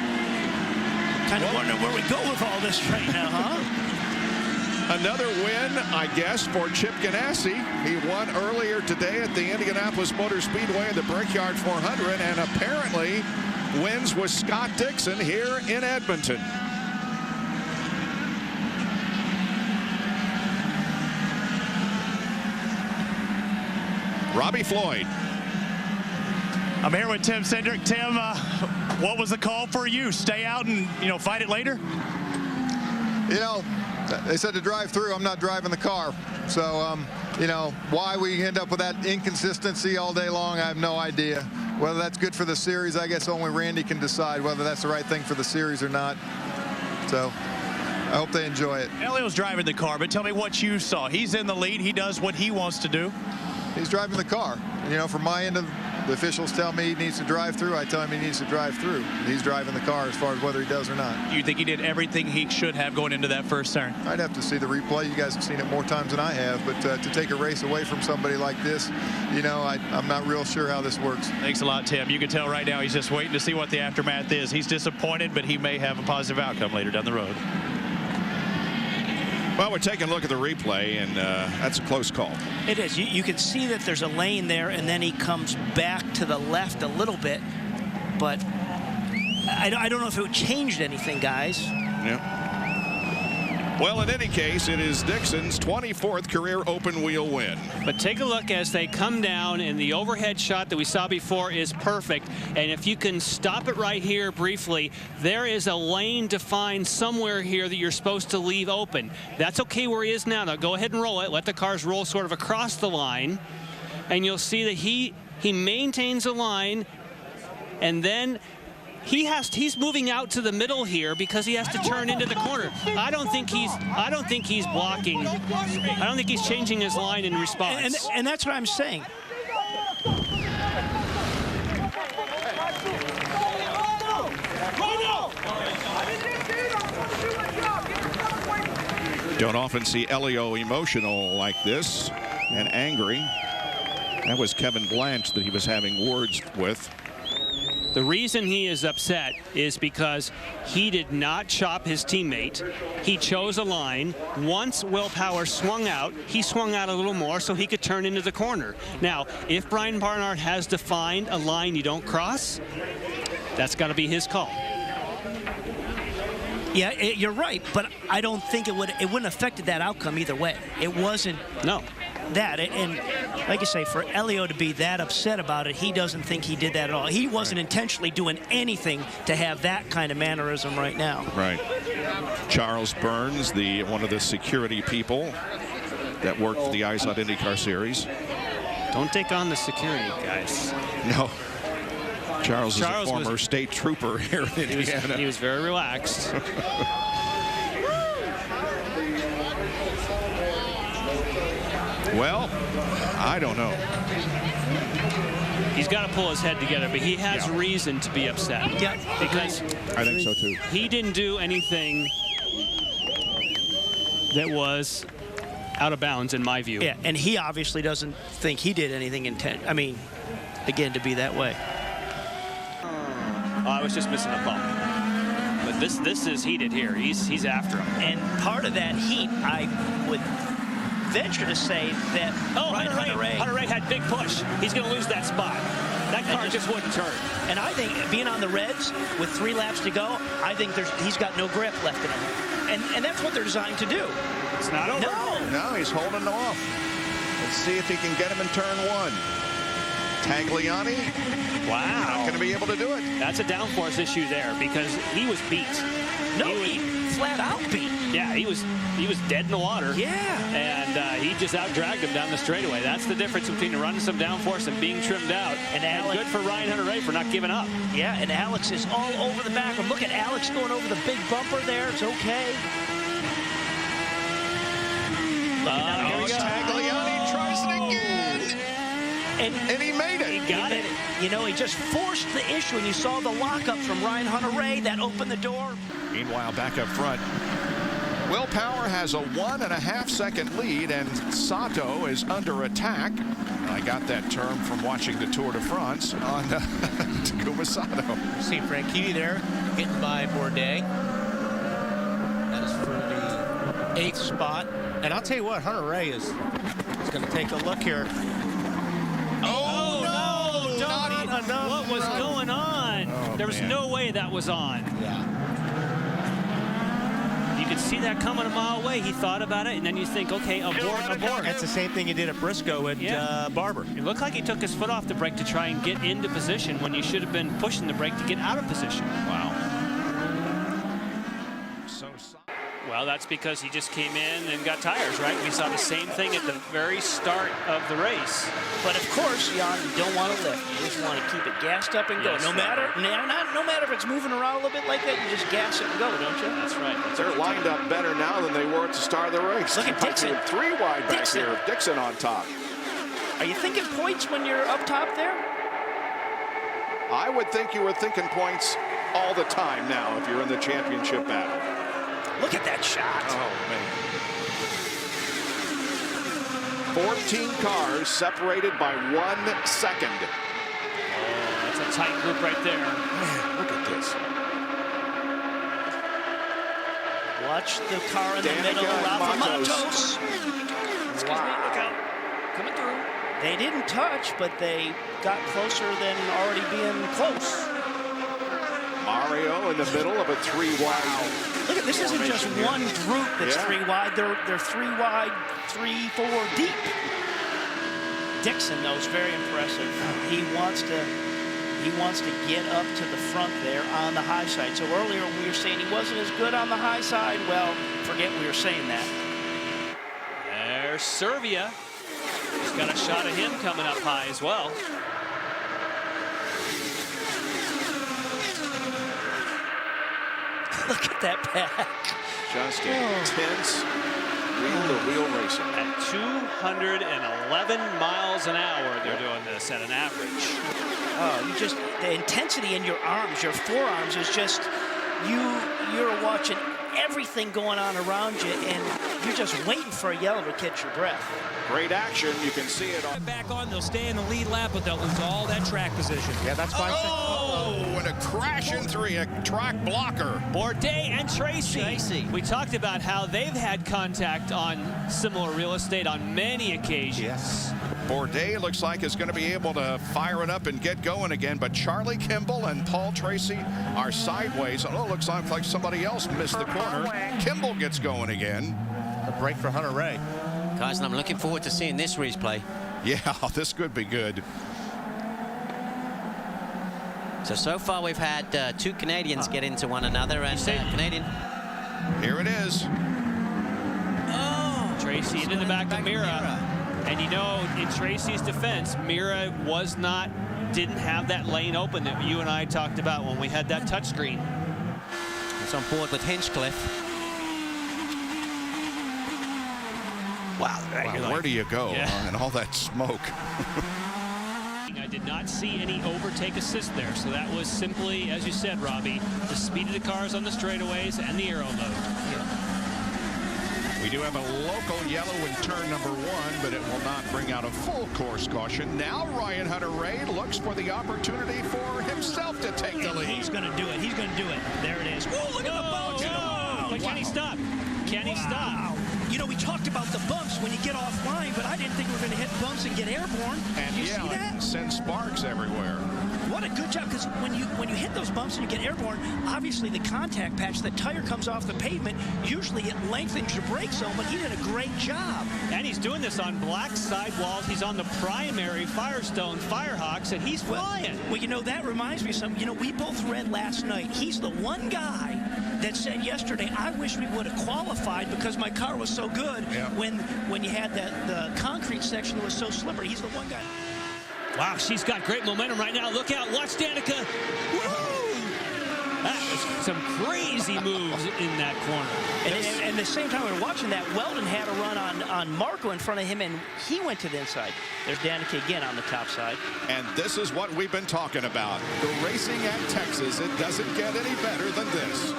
Kind of wondering where we go with all this right now, huh? Another win, I guess, for Chip Ganassi. He won earlier today at the Indianapolis Motor Speedway at the Brickyard 400, and apparently wins with Scott Dixon here in Edmonton. Robbie Floyd. I'm here with Tim Cindric. Tim, what was the call for you? Stay out and, fight it later? You know, they said to drive through. I'm not driving the car. So, why we end up with that inconsistency all day long, I have no idea. Whether that's good for the series, I guess only Randy can decide whether that's the right thing for the series or not. So, I hope they enjoy it. Elio's driving the car, but tell me what you saw. He's in the lead. He does what he wants to do. He's driving the car. From my end of the officials tell me he needs to drive through. I tell him he needs to drive through. He's driving the car as far as whether he does or not. You think he did everything he should have going into that first turn? I'd have to see the replay. You guys have seen it more times than I have. But to take a race away from somebody like this, I'm not real sure how this works. Thanks a lot, Tim. You can tell right now he's just waiting to see what the aftermath is. He's disappointed, but he may have a positive outcome later down the road. Well, we're taking a look at the replay, and that's a close call. It is. You can see that there's a lane there, and then he comes back to the left a little bit. But I don't know if it changed anything, guys. Yeah. Well, in any case, it is Dixon's 24th career open wheel win. But take a look as they come down, and the overhead shot that we saw before is perfect. And if you can stop it right here briefly, there is a lane defined somewhere here that you're supposed to leave open. That's okay where he is now. Now go ahead and roll it. Let the cars roll sort of across the line. And you'll see that he maintains the line, and then he's moving out to the middle here because he has to turn into the corner. I don't think he's blocking. I don't think he's changing his line in response. And that's what I'm saying. Don't often see Elio emotional like this and angry. That was Kevin Blanche that he was having words with. The reason he is upset is because he did not chop his teammate. He chose a line. Once Will Power swung out, he swung out a little more so he could turn into the corner. Now, if Brian Barnard has defined a line you don't cross, that's got to be his call. Yeah, you're right, but I don't think it wouldn't have affected that outcome either way. It wasn't. No. That, and like I say, for Elio to be that upset about it, he doesn't think he did that at all. He wasn't intentionally doing anything to have that kind of mannerism right now. Right. Charles Burns, one of the security people that worked for the ISOT IndyCar series. Don't take on the security guys. No. Charles is a former state trooper here in Indiana. He was very relaxed. Well, I don't know. He's got to pull his head together, but he has reason to be upset. Yeah, because I think so too. He didn't do anything that was out of bounds in my view. Yeah, and he obviously doesn't think he did anything again, to be that way. I was just missing a bump. But this is heated here. He's after him. And part of that heat, I would venture to say that Hunter Ray had big push. He's going to lose that spot. That car just wouldn't turn. And I think being on the Reds with 3 laps to go, I think he's got no grip left in him. And that's what they're designed to do. It's not over. No, he's holding off. Let's see if he can get him in turn 1. Tagliani. Wow. Not going to be able to do it. That's a downforce issue there because he was beat. He flat out beat. Yeah, he was dead in the water. Yeah. And he just out-dragged him down the straightaway. That's the difference between running some downforce and being trimmed out. And good for Ryan Hunter-Reay for not giving up. Yeah, and Alex is all over the back. Look at Alex going over the big bumper there. It's okay. Here we go. Tagliani tries it again. And he made it. He got it. He just forced the issue, and you saw the lockup from Ryan Hunter-Reay that opened the door. Meanwhile, back up front, Will Power has a 1.5-second lead, and Sato is under attack. I got that term from watching the Tour de France on Takuma Sato. See Franchitti there, getting by Bourdais. That is for the 8th spot. And I'll tell you what, Hunter-Reay is going to take a look here. What was going on? There was no way that was on. Yeah. You could see that coming a mile away. He thought about it, and then you think, okay, abort. That's the same thing you did at Briscoe at Barber. It looked like he took his foot off the brake to try and get into position when you should have been pushing the brake to get out of position. Wow. Well, that's because he just came in and got tires, right? We saw the same thing at the very start of the race. But of course, Jan, you don't want to lift. You just want to keep it gassed up and go. Yes, no matter if it's moving around a little bit like that, you just gas it and go, don't you? That's right. They're lined up better now than they were at the start of the race. Look at Dixon. 3 wide back here. Dixon on top. Are you thinking points when you're up top there? I would think you were thinking points all the time now if you're in the championship battle. Look at that shot. Oh, man. 14 cars separated by 1 second. Oh, that's a tight group right there. Man, look at this. Watch the car in the middle. Rafa Matos. Excuse me, look out. Coming through. They didn't touch, but they got closer than already being close. Mario in the middle of a 3 wide. Look at this, isn't just one group that's 3 wide. They're 3 wide, 3, 4 deep. Dixon, though, is very impressive. He wants to get up to the front there on the high side. So earlier we were saying he wasn't as good on the high side. Well, forget we were saying that. There's Servia. He's got a shot of him coming up high as well. Look at that pack. Just intense wheel-to-wheel racing. At 211 miles an hour, they're doing this at an average. Oh, the intensity in your arms, your forearms is just, you're watching everything going on around you, and you're just waiting for a yellow to catch your breath. Great action. You can see it on. Back on, they'll stay in the lead lap, but they'll lose all that track position. Yeah, that's fine. Oh, and a crash in 3, a track blocker. Bourdais and Tracy. We talked about how they've had contact on similar real estate on many occasions. Yes. Bourdais looks like is going to be able to fire it up and get going again, but Charlie Kimball and Paul Tracy are sideways. Oh, it looks like somebody else missed the corner. Kimball gets going again. A break for Hunter Ray. Guys, and I'm looking forward to seeing this replay. Yeah, this could be good. So far we've had 2 Canadians get into one another, and Canadian. Here it is. Oh, Tracy into the back of Mira. And you know, in Tracy's defense, Mira didn't have that lane open that you and I talked about when we had that touchscreen. It's on board with Hinchcliffe. Wow, where do you go in all that smoke? I did not see any overtake assist there, so that was simply, as you said, Robbie, the speed of the cars on the straightaways and the aero mode. We do have a local yellow in turn number 1, but it will not bring out a full course caution. Now Ryan Hunter-Reay looks for the opportunity for himself to take the lead. He's going to do it. He's going to do it. There it is. Whoa, look at the bounce. But can he stop? Can he stop? You know, we talked about the bumps when you get offline, but I didn't think we were going to hit bumps and get airborne. And you see that? Send sparks everywhere. What a good job, because when you hit those bumps and you get airborne, obviously the contact patch, the tire comes off the pavement. Usually it lengthens your brake zone, but he did a great job. And he's doing this on black sidewalls. He's on the primary Firestone Firehawks, and he's flying. Well, you know, that reminds me of something. You know, we both read last night. He's the one guy that said yesterday, I wish we would have qualified because my car was so good when you had the concrete section that was so slippery. He's the one guy. Wow, she's got great momentum right now. Look out. Watch Danica. Woo! That was some crazy moves in that corner. And at the same time we were watching that, Weldon had a run on Marco in front of him, and he went to the inside. There's Danica again on the top side. And this is what we've been talking about. The racing at Texas, it doesn't get any better than this.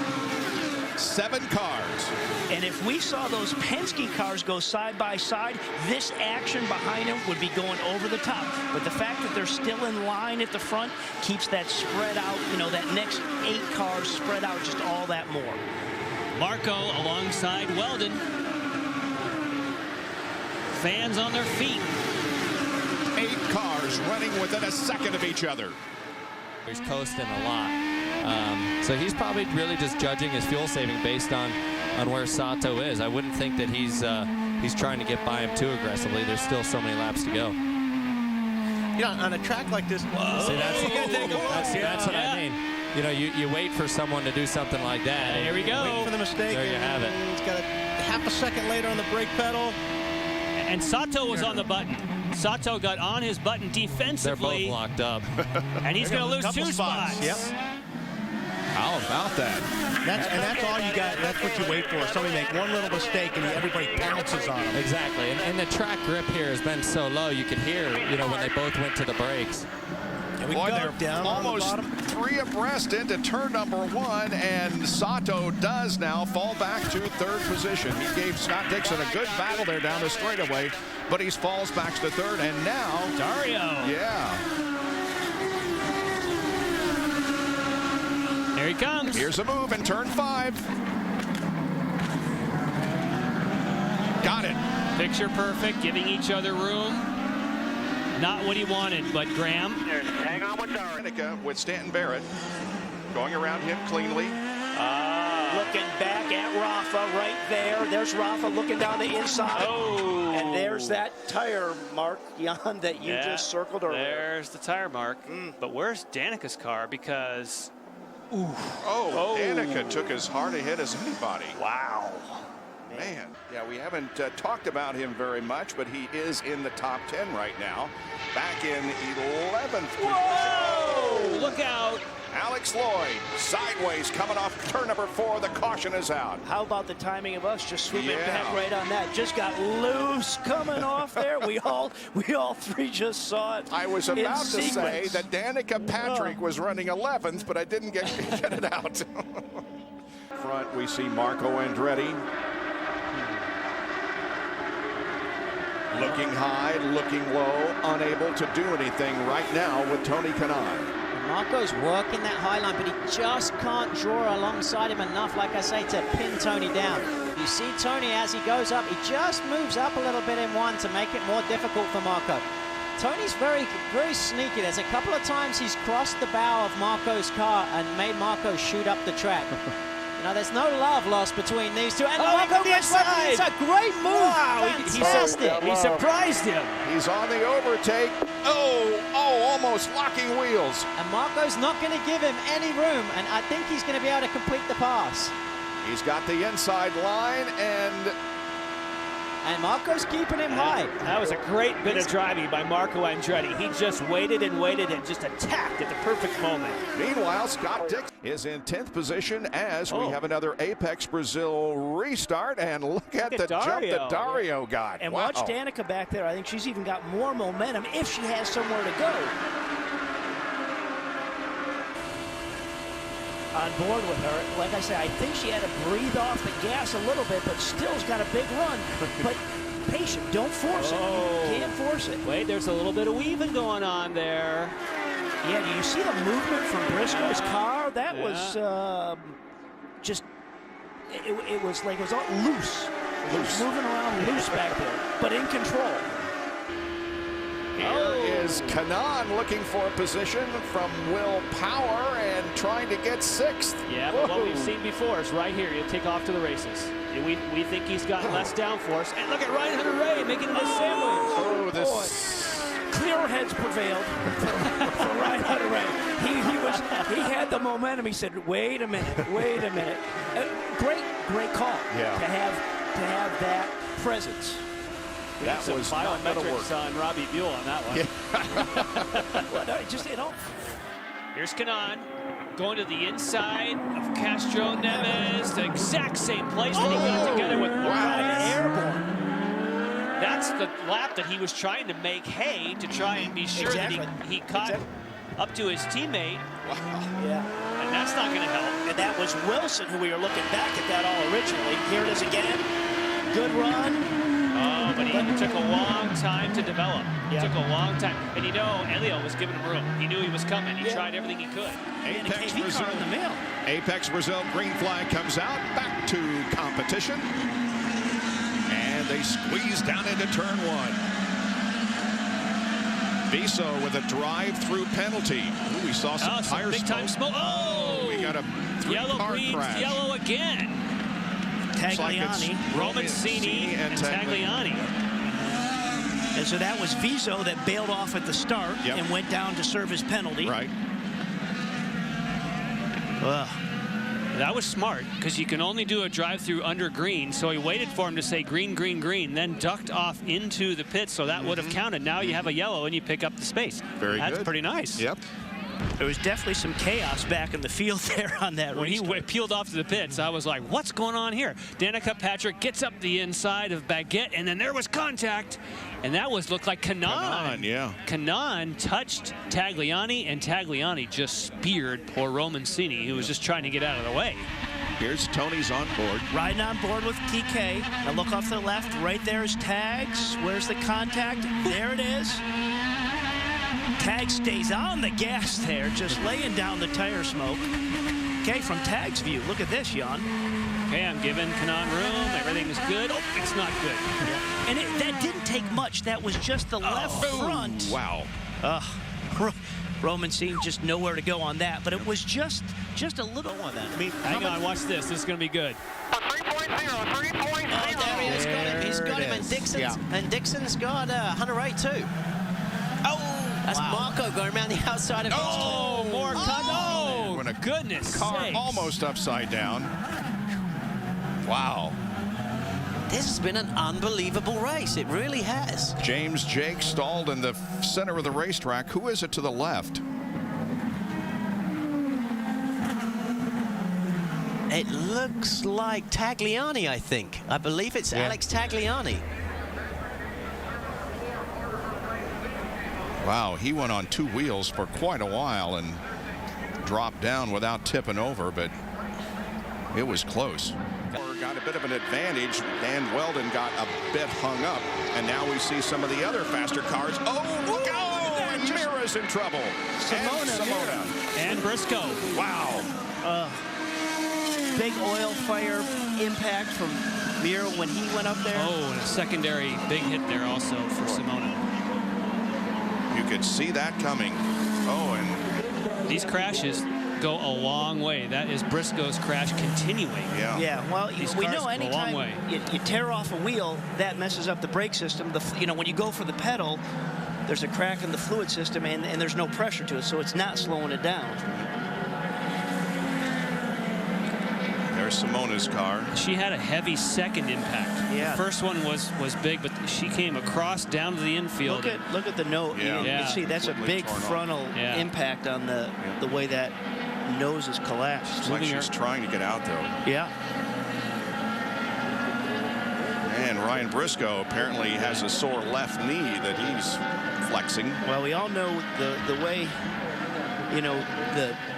7 cars. And if we saw those Penske cars go side by side, this action behind them would be going over the top. But the fact that they're still in line at the front keeps that spread out, you know, that next 8 cars spread out just all that more. Marco alongside Weldon. Fans on their feet. 8 cars running within a second of each other. He's coasting a lot. So he's probably really just judging his fuel saving based on on where Sato is. I wouldn't think that he's trying to get by him too aggressively. There's still so many laps to go. You know, on a track like this, See, that's what I mean. You know, you wait for someone to do something like that. Here we go. Wait for the mistake. There you have it. He's got a half a second later on the brake pedal. And Sato was on the button. Sato got on his button defensively. They're both locked up. And he's going to lose 2 spots. Yep. How about that? That's all you got. That's what you wait for. Somebody make one little mistake and everybody pounces on them. Exactly. And the track grip here has been so low. You could hear, you know, when they both went to the brakes. Boy, they're down almost 3 abreast into turn number 1, and Sato does now fall back to 3rd position. He gave Scott Dixon a good battle there down the straightaway, but he falls back to 3rd, and now Dario. Yeah. Here he comes. Here's a move in turn 5. Got it. Picture perfect, giving each other room. Not what he wanted, but Graham. Hang on with Danica with Stanton Barrett going around him cleanly. Looking back at Rafa right there. There's Rafa looking down the inside. Oh. And there's that tire mark, Jan, that you just circled earlier. There's the tire mark. But where's Danica's car? Because... Danica took as hard a hit as anybody. Wow. Man, yeah, we haven't talked about him very much, but he is in the top 10 right now. Back in 11th. Whoa! Look out. Alex Lloyd, sideways, coming off turn number 4. The caution is out. How about the timing of us just swooping back right on that? Just got loose coming off there. We all 3 just saw it. I was about to say that Danica Patrick was running 11th, but I didn't get it out. Front, we see Marco Andretti. Looking high, looking low, unable to do anything right now with Tony Kanaan. Marco's working that high line, but he just can't draw alongside him enough, like I say, to pin Tony down. You see Tony as he goes up, he just moves up a little bit in 1 to make it more difficult for Marco. Tony's very, very sneaky. There's a couple of times he's crossed the bow of Marco's car and made Marco shoot up the track. Now, there's no love lost between these two. And Marco gets right inside. Great move. Wow, fantastic. He surprised him. He's on the overtake. Almost locking wheels. And Marco's not going to give him any room, and I think he's going to be able to complete the pass. He's got the inside line, and Marco's keeping him high. That was a great bit of driving by Marco Andretti. He just waited and waited and just attacked at the perfect moment. Meanwhile, Scott Dixon is in 10th position as we have another Apex Brazil restart. And look at the jump that Dario got. And watch Danica back there. I think she's even got more momentum if she has somewhere to go. On board with her. Like I say, I think she had to breathe off the gas a little bit, but still's got a big run. But patient, don't force it. You can't force it. Wait, there's a little bit of weaving going on there. Yeah, do you see the movement from Briscoe's car? That was just, it was like it was all loose. It was moving around loose back there, but in control. Here is Kanaan looking for a position from Will Power and trying to get 6th. Yeah, but what we've seen before is right here. He'll take off to the races. We think he's got less downforce. And look at Ryan Hunter-Ray making a sandwich. This. Clearer heads prevailed for Ryan Hunter-Ray. He had the momentum. He said, wait a minute. Great call to have that presence. That was biometrics on Robbie Buell on that one. Yeah. Here's Kanaan going to the inside of Castro Neves, the exact same place that he got together with Airborne. That's the lap that he was trying to make hay to try and be sure that he caught up to his teammate. Yeah. And that's not going to help. And that was Wilson who we were looking back at that all originally. Here it is again. Good run. Oh, but he took a long time to develop. It took a long time. And you know, Elio was giving him room. He knew he was coming. He tried everything he could. Apex Brazil in the mail. Apex Brazil green flag comes out. Back to competition. And they squeeze down into turn 1. Viso with a drive-through penalty. Ooh, we saw some tire big time smoke. Oh! We got a yellow car bleeds crash. Yellow again. Tagliani. Romancini and Tagliani. And so that was Viso that bailed off at the start and went down to serve his penalty. Right. That was smart because you can only do a drive-through under green. So he waited for him to say green, green, green, then ducked off into the pit. So that would have counted. Now you have a yellow and you pick up the space. Very good. That's pretty nice. Yep. There was definitely some chaos back in the field there on that When restart. he peeled off to the pits, I was like, what's going on here? Danica Patrick gets up the inside of Baguette, and then there was contact. And that looked like Kanaan. Kanaan touched Tagliani, and Tagliani just speared poor Romancini, who was just trying to get out of the way. Here's Tony's on board. Riding on board with TK. Now look off to the left. Right there is Tags. Where's the contact? There it is. Tag stays on the gas there, just laying down the tire smoke. Okay, from Tag's view, look at this, Jan. Okay, I'm giving Kanaan room. Everything's good. Oh, it's not good. And that didn't take much. That was just the left front. Wow. Romancini just nowhere to go on that, but it was just a little on that. I mean, hang on, watch this. This is going to be good. 3.0, 3.0. Oh, Dario's got him. He's got him, and Dixon's got Hunter Ray too. That's Marco going around the outside of his more Oh, when a goodness car sakes. almost upside down. Wow. This has been an unbelievable race. It really has. James Jake stalled in the center of the racetrack. Who is it to the left? It looks like Tagliani, I think. I believe it's Alex Tagliani. Wow, he went on two wheels for quite a while and dropped down without tipping over, but it was close. Got a bit of an advantage. Dan Weldon got a bit hung up, and now we see some of the other faster cars. Oh, look out! And Mira's in trouble. Simona. And Briscoe. Wow. Big oil fire impact from Mira when he went up there. Oh, and a secondary big hit there also for Simona. You could see that coming. Oh, and these crashes go a long way. That is Briscoe's crash continuing. Yeah, well, we know anytime you tear off a wheel, that messes up the brake system. When you go for the pedal, there's a crack in the fluid system, and there's no pressure to it, so it's not slowing it down. There's Simona's car. She had a heavy second impact. Yeah. The first one was big, but she came across down to the infield. Look at the note. You can see that's a big frontal impact on the way that nose is collapsed. It's like she's trying to get out, though. Yeah. And Ryan Briscoe apparently has a sore left knee that he's flexing. Well, we all know the way,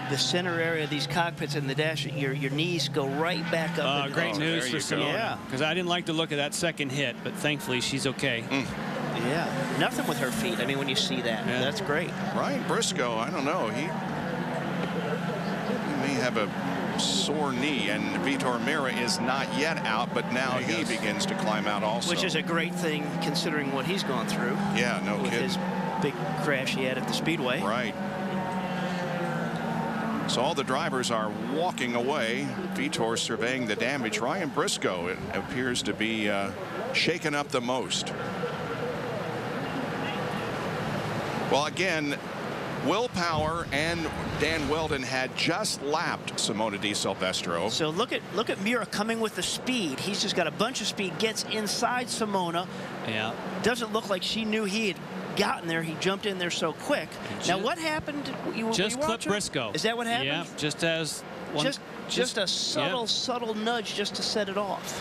the center area of these cockpits in the dash, your knees go right back up. Great news for Simona. Yeah. Because I didn't like the look of that second hit, but thankfully she's okay. Yeah. Nothing with her feet. I mean, when you see that, that's great. Ryan Briscoe, I don't know. He may have a sore knee, and Vitor Mira is not yet out, but now he begins to climb out also. Which is a great thing considering what he's gone through. Yeah, no with kidding. His big crash he had at the Speedway. Right. So all the drivers are walking away. Vitor surveying the damage. Ryan Briscoe, it appears to be shaken up the most. Well, again, Will Power and Dan Weldon had just lapped Simona Di Silvestro. So look at Mira coming with the speed. He's just got a bunch of speed, gets inside Simona. Yeah. Doesn't look like she knew he had gotten there. He jumped in there so quick. Now what happened? Just clip Briscoe. Is that what happened? Yeah, just as one. Just a subtle nudge just to set it off.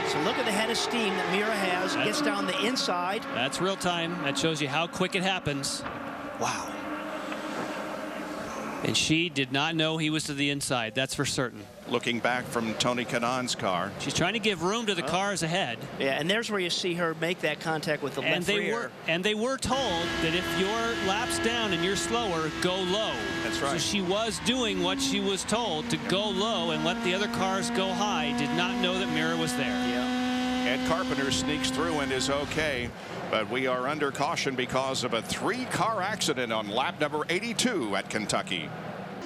So look at the head of steam that Mira has. Gets down the inside. That's real time. That shows you how quick it happens. Wow. And she did not know he was to the inside. That's for certain. Looking back from Tony Kanaan's car. She's trying to give room to the cars ahead. Yeah, and there's where you see her make that contact with the left rear. And they were told that if your lap's down and you're slower, go low. That's right. So she was doing what she was told, to go low and let the other cars go high. Did not know that Mira was there. Yeah. Ed Carpenter sneaks through and is okay. But we are under caution because of a 3-car accident on lap number 82 at Kentucky.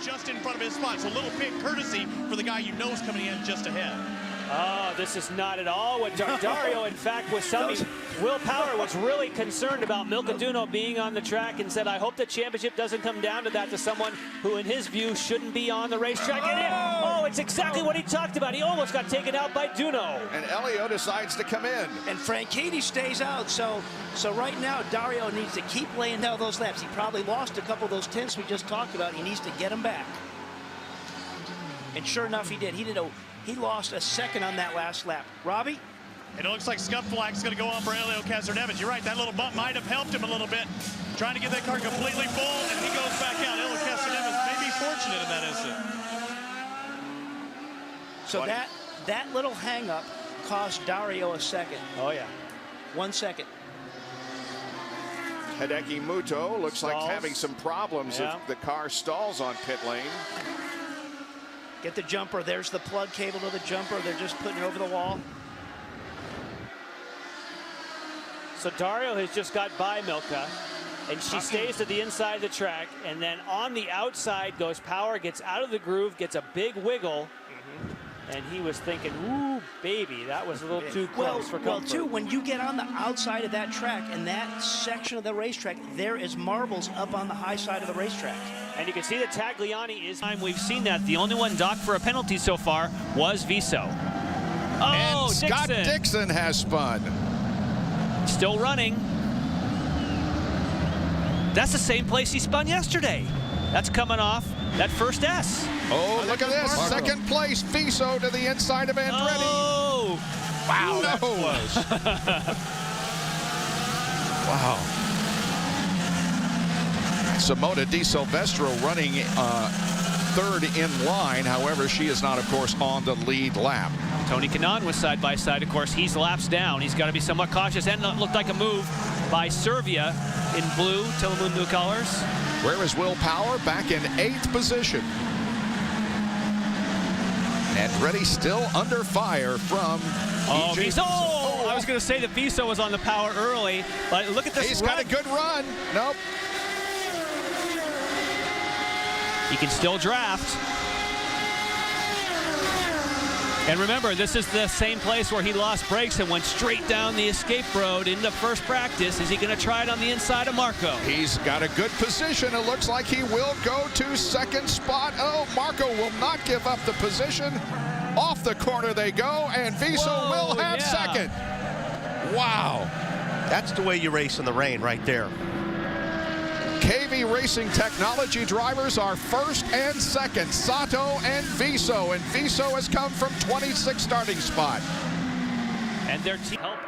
just in front of his spot. So a little pit courtesy for the guy you know is coming in just ahead. Oh, this is not at all what Dario, in fact, was telling me. Will Power was really concerned about Milka Duno being on the track and said, I hope the championship doesn't come down to that, to someone who, in his view, shouldn't be on the racetrack. And it's exactly what he talked about. He almost got taken out by Duno. And Elio decides to come in. And Franchitti stays out. So right now, Dario needs to keep laying down those laps. He probably lost a couple of those tenths we just talked about. He needs to get them back. And sure enough, he did. He lost a second on that last lap. Robbie? And it looks like scuff flag's going to go on for Elio Castroneves. You're right, that little bump might have helped him a little bit. Trying to get that car completely full, and he goes back out. Elio Castroneves may be fortunate in that instant. So that little hang-up cost Dario a second. Oh, yeah. 1 second. Hideki Muto looks like having some problems if the car stalls on pit lane. Get the jumper. There's the plug cable to the jumper. They're just putting it over the wall. So Dario has just got by Milka, and she stays to the inside of the track, and then on the outside goes Power, gets out of the groove, gets a big wiggle, and he was thinking, ooh, baby, that was a little too close for comfort. Well, too, when you get on the outside of that track and that section of the racetrack, there is marbles up on the high side of the racetrack. And you can see that Tagliani is time we've seen that. The only one docked for a penalty so far was Viso. Oh, and Scott Dixon has spun. Still running. That's the same place he spun yesterday. That's coming off that first S. Oh, look at this. Second place, Viso to the inside of Andretti. Oh! Wow, that was. Wow. Simona Di Silvestro running third in line. However, she is not, of course, on the lead lap. Tony Kanaan was side by side. Of course, he's laps down. He's got to be somewhat cautious. And it looked like a move by Servia in blue, Tillamoon colors. Where is Will Power? Back in 8th position. Andretti still under fire from Viso. Oh, I was going to say that Viso was on the Power early, but look at this. He's got a good run. Nope. He can still draft. And remember, this is the same place where he lost brakes and went straight down the escape road into first practice. Is he going to try it on the inside of Marco? He's got a good position. It looks like he will go to second spot. Oh, Marco will not give up the position. Off the corner they go, and Viso will have second. Wow. That's the way you race in the rain right there. KV Racing Technology drivers are first and second, Sato and Viso has come from 26th starting spot. And their team help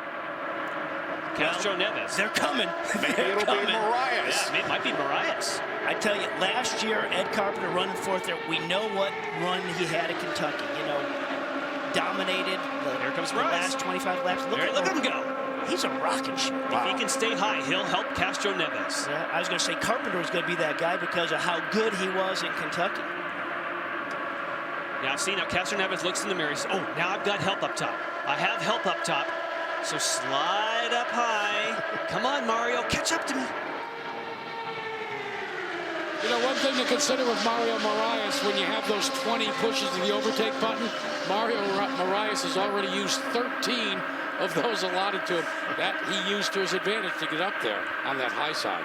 Castroneves. They're coming. Maybe it'll be Marias. Yeah, it might be Marias. I tell you, last year, Ed Carpenter running fourth there. We know what run he had at Kentucky. You know, dominated the last 25 laps. Look at him go. He's a rocket ship. If he can stay high, he'll help Castroneves. Yeah, I was going to say Carpenter was going to be that guy because of how good he was in Kentucky. Now, see, now Castroneves looks in the mirror. He says, oh, now I've got help up top. I have help up top. So slide up high. Come on, Mario, catch up to me. You know, one thing to consider with Mario Marias, when you have those 20 pushes to the overtake button, Mario Marias has already used 13 of those allotted to him. That he used to his advantage to get up there on that high side.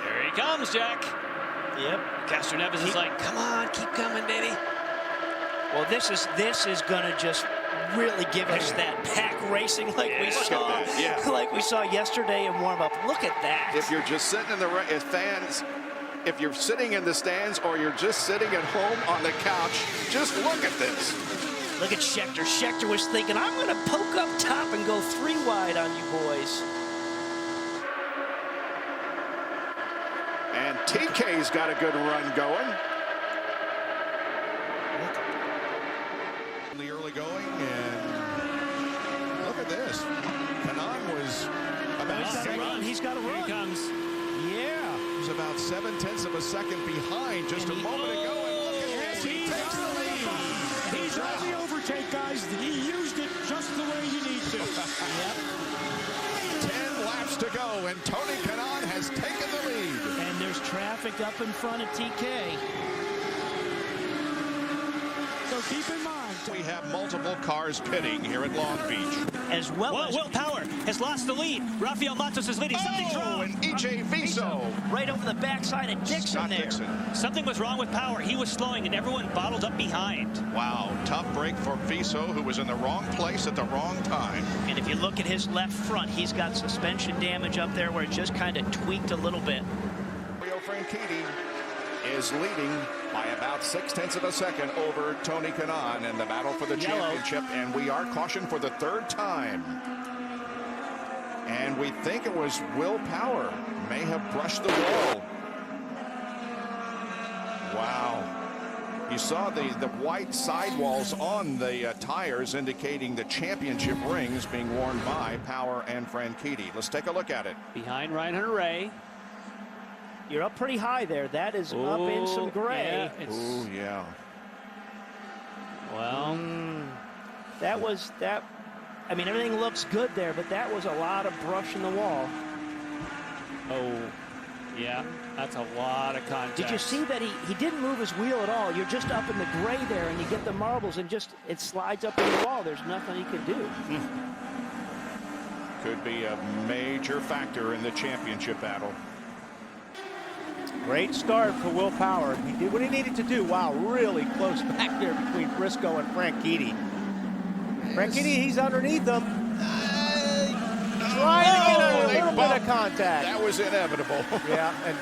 There he comes, Jack. Yep. Castroneves is like, come on, keep coming, baby. Well, this is going to just really give us that pack racing like we saw, like we saw yesterday in warm-up. Look at that. If you're just sitting in the fans, if you're sitting in the stands or you're just sitting at home on the couch, just look at this. Look at Schechter. Schechter was thinking, I'm going to poke up top and go 3 wide on you boys. And TK's got a good run going. In the early going, and look at this. Kanaan was about He's got a run. Here he comes. Yeah. He was about 7/10 of a second behind just a moment ago. And look at this. He takes the lead. He's on the overtake, guys. He used it just the way you need to. 10 laps to go, and Tony Kanaan has taken the lead. And there's traffic up in front of TK. Keep in mind. We have multiple cars pitting here at Long Beach. As well as Will Power has lost the lead. Rafael Matos is leading. Something's wrong. And EJ Viso. Right over the backside of Dixon Scott there. Dixon. Something was wrong with Power. He was slowing, and everyone bottled up behind. Wow, tough break for Viso, who was in the wrong place at the wrong time. And if you look at his left front, he's got suspension damage up there where it just kind of tweaked a little bit. Rio Franchitti is leading by about 0.6 of a second over Tony Kanaan in the battle for the championship, and we are cautioned for the third time. And we think it was Will Power may have brushed the wall. Wow. You saw the white sidewalls on the tires indicating the championship rings being worn by Power and Franchitti. Let's take a look at it. Behind Ryan Hunter-Ray. You're up pretty high there. That is up in some gray. Yeah, Oh, yeah. Well, that was that. I mean, everything looks good there, but that was a lot of brush in the wall. oh, yeah, that's a lot of contact. Did you see that he didn't move his wheel at all? You're just up in the gray there, and you get the marbles, and just it slides up in the wall. There's nothing he can do. Could be a major factor in the championship battle. Great start for Will Power. He did what he needed to do. Wow, really close back there between Briscoe and Franchitti. Franchitti, he's underneath them. Trying to get a little bit of contact. That was inevitable. Yeah, and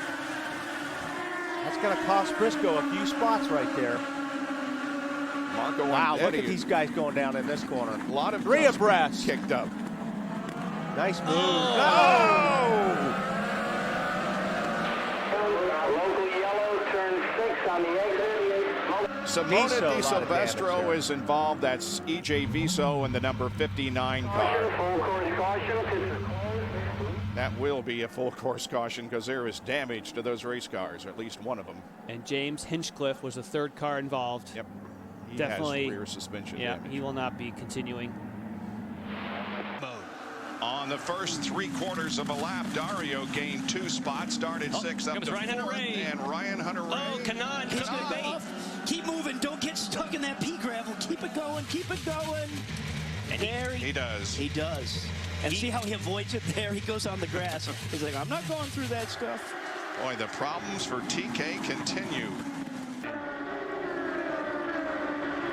that's going to cost Briscoe a few spots right there. Marco Wow, look Andretti. at these guys going down in this corner. A lot of three abreast. Kicked up. Nice move. Oh! Local yellow, turn 6 on the exit. Simona Viso, Di a lot of damage Silvestro there. is involved. That's EJ Viso in the number 59 car. Full course caution. That will be a full course caution because there is damage to those race cars, or at least one of them. And James Hinchcliffe was the third car involved. Yep. He Definitely. has rear suspension Yeah, damage. he will not be continuing. On the first 3/4 of a lap, Dario gained 2 spots, started 6 up to Ryan 4th, Hunter-Ray. and Ryan Hunter-Ray. Oh, Kanaan. He's gonna bait. Keep moving. Don't get stuck in that pea gravel. Keep it going. Keep it going. And there He does. He does. And see how he avoids it there? He goes on the grass. He's like, I'm not going through that stuff. Boy, the problems for TK continue.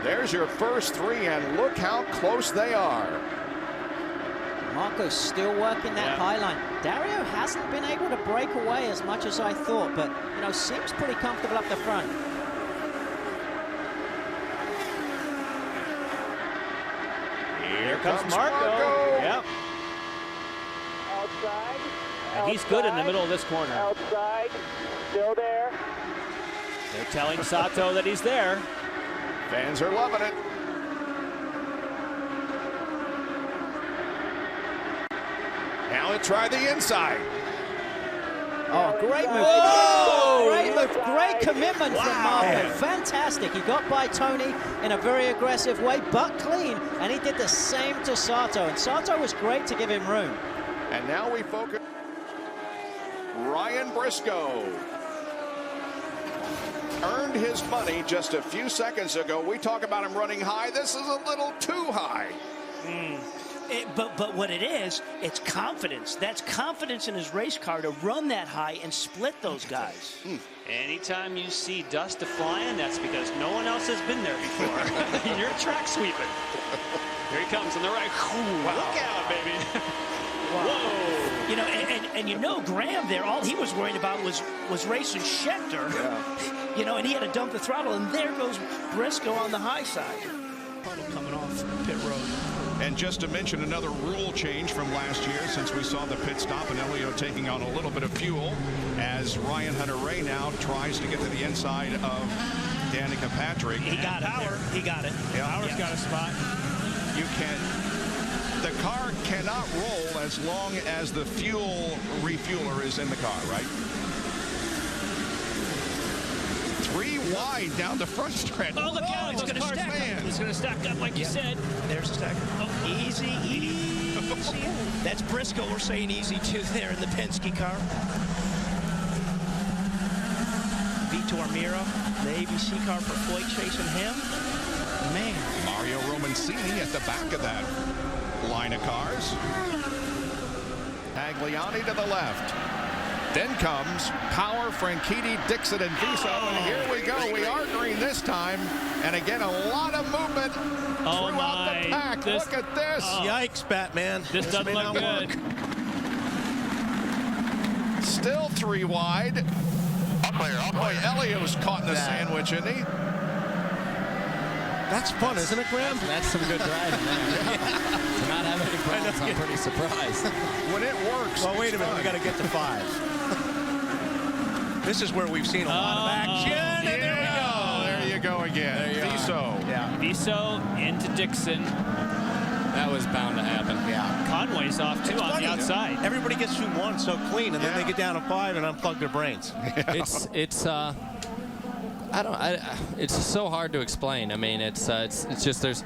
There's your first 3, and look how close they are. Marco's still working that high line. Dario hasn't been able to break away as much as I thought, but, you know, seems pretty comfortable up the front. Here comes Marco. Yep. Outside. And he's good in the middle of this corner. Outside. Still there. They're telling Sato that he's there. Fans are loving it. Now let's try the inside. Oh, great move. Whoa! Great move. Great commitment from Marco. Fantastic. He got by Tony in a very aggressive way, but clean. And he did the same to Sato. And Sato was great to give him room. And now we focus. Ryan Briscoe earned his money just a few seconds ago. We talk about him running high. This is a little too high. But what it is, it's confidence. That's confidence in his race car to run that high and split those guys. Anytime you see dust flying, that's because no one else has been there before. You're track sweeping. Here he comes on the right. Wow. Look out, baby. Whoa. You know, and you know Graham there, all he was worried about was racing Schechter. Yeah. You know, and he had to dump the throttle, and there goes Briscoe on the high side. Puddle coming off pit road. And just to mention another rule change from last year, since we saw the pit stop and Elio taking on a little bit of fuel, as Ryan Hunter-Ray now tries to get to the inside of Danica Patrick. He got it. Power. He got it. Yeah. Power's got a spot. You can. The car cannot roll as long as the fuel refueler is in the car, right? 3 wide down the front stretch. Oh, look out. It's going to stack up. It's going to stack up like you said. There's the stack. Oh, easy. That's Briscoe. We're saying easy, too, there in the Penske car. Vitor Mira, the ABC car for Foyt chasing him. man. Mario Romancini at the back of that line of cars. Tagliani to the left. Then comes Power, Franchitti, Dixon, and Viso. And here we go. We are green this time. And again, a lot of movement throughout the pack. Look at this. Yikes, Batman. This doesn't look good. Still 3 wide. Boy, Elio's caught in the sandwich, isn't he? That's fun, isn't it, Graham? That's some good driving there. To not have any problems, I'm pretty surprised. When it works. Well, wait a minute. We got to get to 5. This is where we've seen a lot of action. Yeah, and there we go. There you go again. Viso. Yeah. Viso into Dixon. That was bound to happen. Yeah. Conway's off too on the outside. Everybody gets through 1 so clean, and then they get down to 5 and unplug their brains. It's so hard to explain. I mean, it's just there's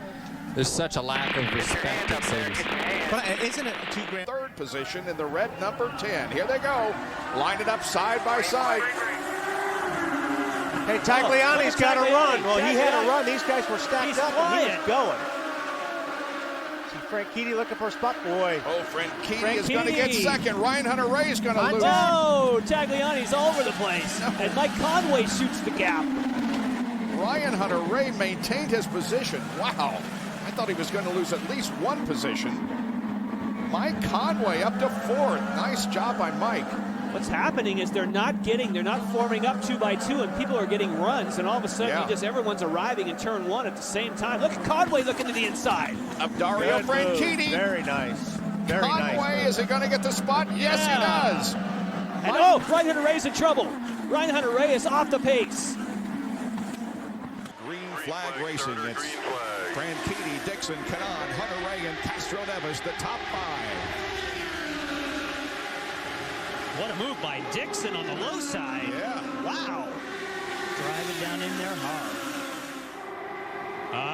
such a lack of respect, it seems. But isn't it 2 grand? Third position in the red number 10. Here they go. Line it up side by side. Hey, Tagliani's got to run. Well, he had a run. These guys were stacked up, and he was going. See Franchitti looking for a spot. Boy. Oh, Franchitti is going to get second. Ryan Hunter-Reay is going to lose. Oh, Tagliani's all over the place. And Mike Conway shoots the gap. Ryan Hunter-Reay maintained his position. Wow. I thought he was going to lose at least 1 position. Mike Conway up to 4th. Nice job by Mike. What's happening is they're not forming up 2 by 2, and people are getting runs, and all of a sudden everyone's arriving in turn 1 at the same time. Look at Conway looking to the inside. Up Dario Franchitti. Very nice. Very nice. Conway, is he going to get the spot? Yes, he does. And Ryan Hunter-Reay's in trouble. Ryan Hunter-Reay is off the pace. Green flag racing. It's Franchitti, Dixon, Kanaan, Hunter-Reay, and Castro Neves, the top 5. What a move by Dixon on the low side. Yeah. Wow. Driving down in there hard.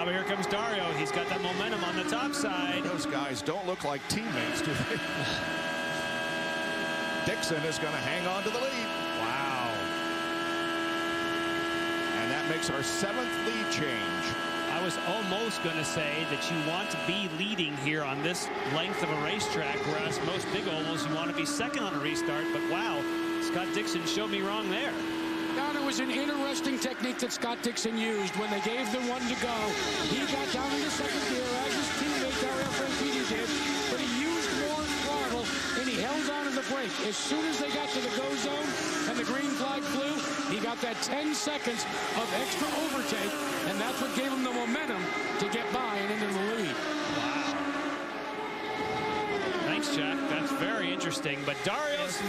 But here comes Dario. He's got that momentum on the top side. Those guys don't look like teammates, do they? Dixon is going to hang on to the lead. Wow. And that makes our 7th lead change. I was almost going to say that you want to be leading here on this length of a racetrack, whereas most big ovals you want to be second on a restart. But wow, Scott Dixon showed me wrong there. Now, it was an interesting technique that Scott Dixon used when they gave them 1 to go. He got down into 2nd gear as his teammate Dario Franchitti did, but he used more throttle and he held on to the brake. As soon as they got to the go zone and the green flag flew, he got that 10 seconds of extra overtake, and that's what gave him the momentum to get by and into the lead. Wow. Thanks, Jack. That's very interesting. But Dario's,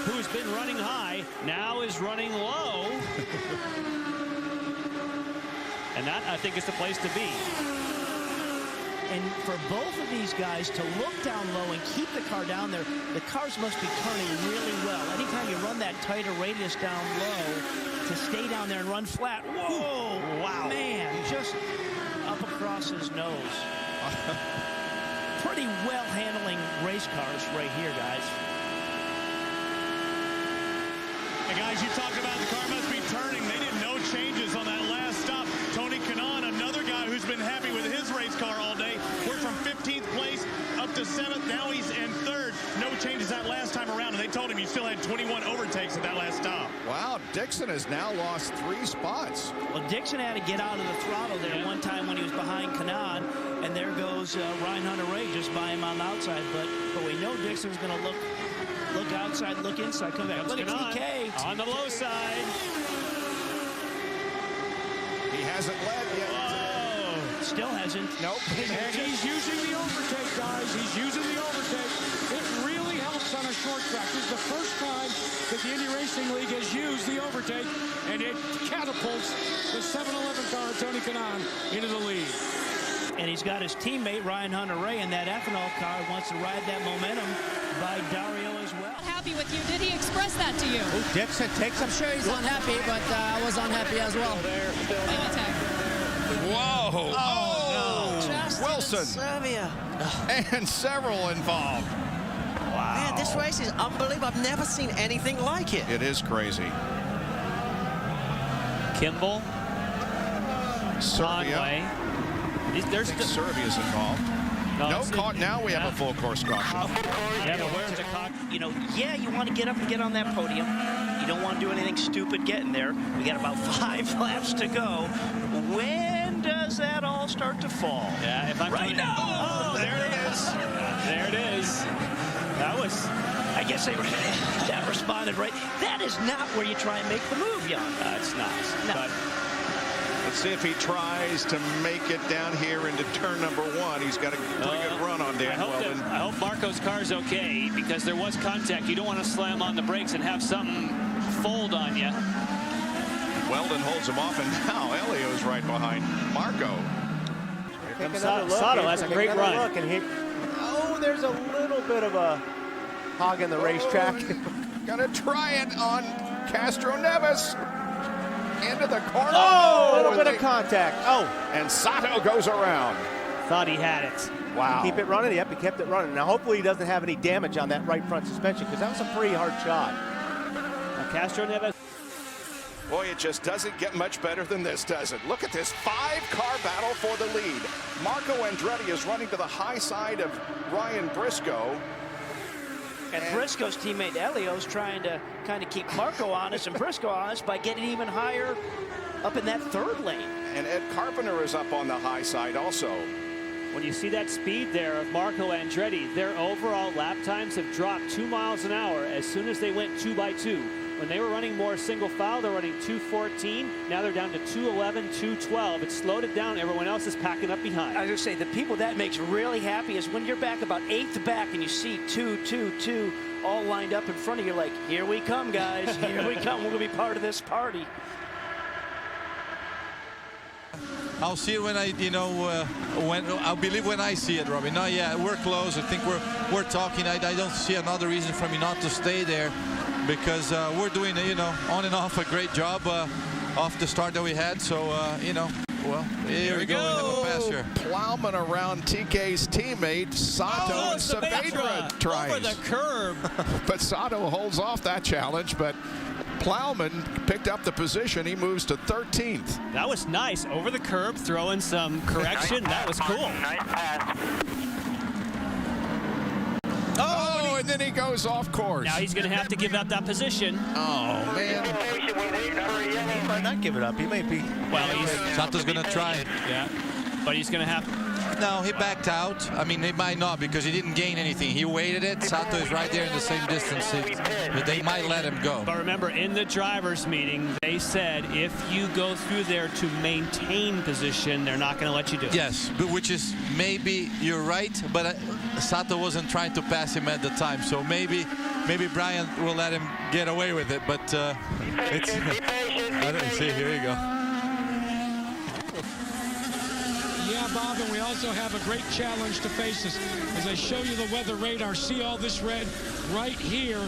who's been running high, now is running low. And that, I think, is the place to be. And for both of these guys to look down low and keep the car down there, the cars must be turning really well. Anytime you run that tighter radius down low, to stay down there and run flat. Whoa! Wow. Man, just up across his nose. Pretty well handling race cars right here, guys. Hey, guys, you talked about the car must be turning. They did no changes on that last stop. Tony Kanaan, another guy who's been happy with his race car all day. We're from 15th place up to 7th. Now he's in 3rd. No changes that last time around. And they told him you still had 21 overtakes at that last stop. Wow, Dixon has now lost 3 spots. Well, Dixon had to get out of the throttle there one time when he was behind Kanaan. And there goes Ryan Hunter-Reay just by him on the outside. But we know Dixon's going to look outside, look inside, come back. Look at TK. On the low side. He hasn't led yet. Whoa. Still hasn't. Nope. And he's using the overtake, guys. He's using the overtake. It really helps on a short track. This is the first time that the Indy Racing League has used the overtake, and it catapults the 7-Eleven car, Tony Kanaan, into the lead. And he's got his teammate, Ryan Hunter-Reay, in that ethanol car, wants to ride that momentum by Dario as well. Happy with you. Did he express that to you? Oh, Dixon takes him. I'm sure he's unhappy, but I was unhappy as well. Whoa. Oh, no. Wilson. Serbia. And several involved. Wow. Man, this race is unbelievable. I've never seen anything like it. It is crazy. Kimball. Conway. There's Serbia's involved. No caught. Now we have a full course caution. Yeah, but where's the caution? You know, yeah, you want to get up and get on that podium. You don't want to do anything stupid getting there. We got about 5 laps to go. When does that all start to fall? Yeah, if I'm right now. Oh, there it is. There it is. That was. I guess that responded right. That is not where you try and make the move, Jan. It's not. No. But let's see if he tries to make it down here into turn number 1. He's got a pretty good run on Dan Weldon. I hope Marco's car's okay, because there was contact. You don't want to slam on the brakes and have something fold on you. Weldon holds him off, and now Elio's right behind Marco. Sato has a great run. Look, and there's a little bit of a hog in the racetrack. Gonna try it on Castro Neves. Into the corner. Oh, a little bit of contact. Oh. And Sato goes around. Thought he had it. Wow. Keep it running. Yep, he kept it running. Now, hopefully he doesn't have any damage on that right front suspension, because that was a pretty hard shot. Now Castro Neves. Boy, it just doesn't get much better than this, does it? Look at this 5-car battle for the lead. Marco Andretti is running to the high side of Ryan Briscoe. And Briscoe's teammate Elio's trying to kind of keep Marco honest and Briscoe honest by getting even higher up in that 3rd lane. And Ed Carpenter is up on the high side also. When you see that speed there of Marco Andretti, their overall lap times have dropped 2 miles an hour as soon as they went 2x2. When they were running more single file, they're running 2:14. Now they're down to 2:11, 2:12. It slowed it down. Everyone else is packing up behind. I was going to say, the people that makes really happy is when you're back about 8th back and you see 2 all lined up in front of you, like, here we come, guys. Here we come. We're going to be part of this party. I'll see it when I, I believe when I see it, Robbie. No, yeah, we're close. I think we're talking. I don't see another reason for me not to stay there, because we're doing, on and off a great job off the start that we had. So, well, here we go. We have a pass here. Plowman around TK's teammate Sato, and Saavedra tries. Over the curb. But Sato holds off that challenge, but Plowman picked up the position. He moves to 13th. That was nice. Over the curb, throwing some correction. That was cool. Nice pass. Oh, and then he goes off course. Now he's going to have to give up that position. Oh, man. He might not give it up. He may be. Well, Sato's going to try. Yeah, but he's going to have to. No, he backed out. I mean, he might not, because he didn't gain anything. He waited it. Sato is right there in the same distance. But they might let him go. But remember, in the drivers' meeting, they said if you go through there to maintain position, they're not going to let you do it. Yes, but which is, maybe you're right, but Sato wasn't trying to pass him at the time. So maybe Brian will let him get away with it. But it's. I don't see. Here you go. Yeah, Bob, and we also have a great challenge to face us. As I show you the weather radar, see all this red? Right here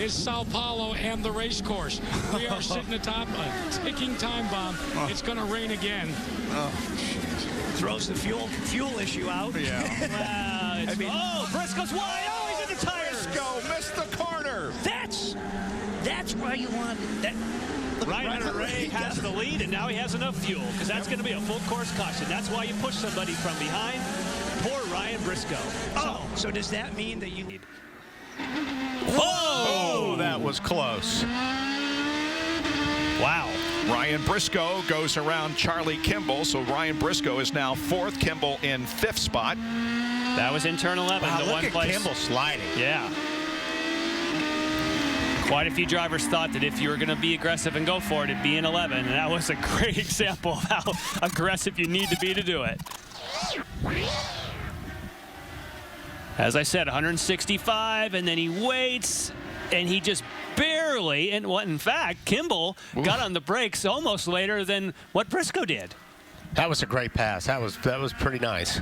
is Sao Paulo and the race course. We are sitting atop a ticking time bomb. It's going to rain again. Throws the fuel issue out. Yeah. Wow, Briscoe's wide. Oh, he's in the tires. Briscoe missed the corner. That's why you want that. Ryan Ray has the lead, and now he has enough fuel, because that's going to be a full course caution. That's why you push somebody from behind. Poor Ryan Briscoe. Oh, so does that mean that you need... Oh, that was close. Wow. Ryan Briscoe goes around Charlie Kimball, so Ryan Briscoe is now 4th, Kimball in 5th spot. That was in turn 11. Wow, the look one at place. Kimball sliding. Yeah. Quite a few drivers thought that if you were going to be aggressive and go for it, it'd be in 11. And that was a great example of how aggressive you need to be to do it. As I said, 165, and then he waits, and he just barely, and what in fact, Kimball got on the brakes almost later than what Briscoe did. That was a great pass. That was pretty nice.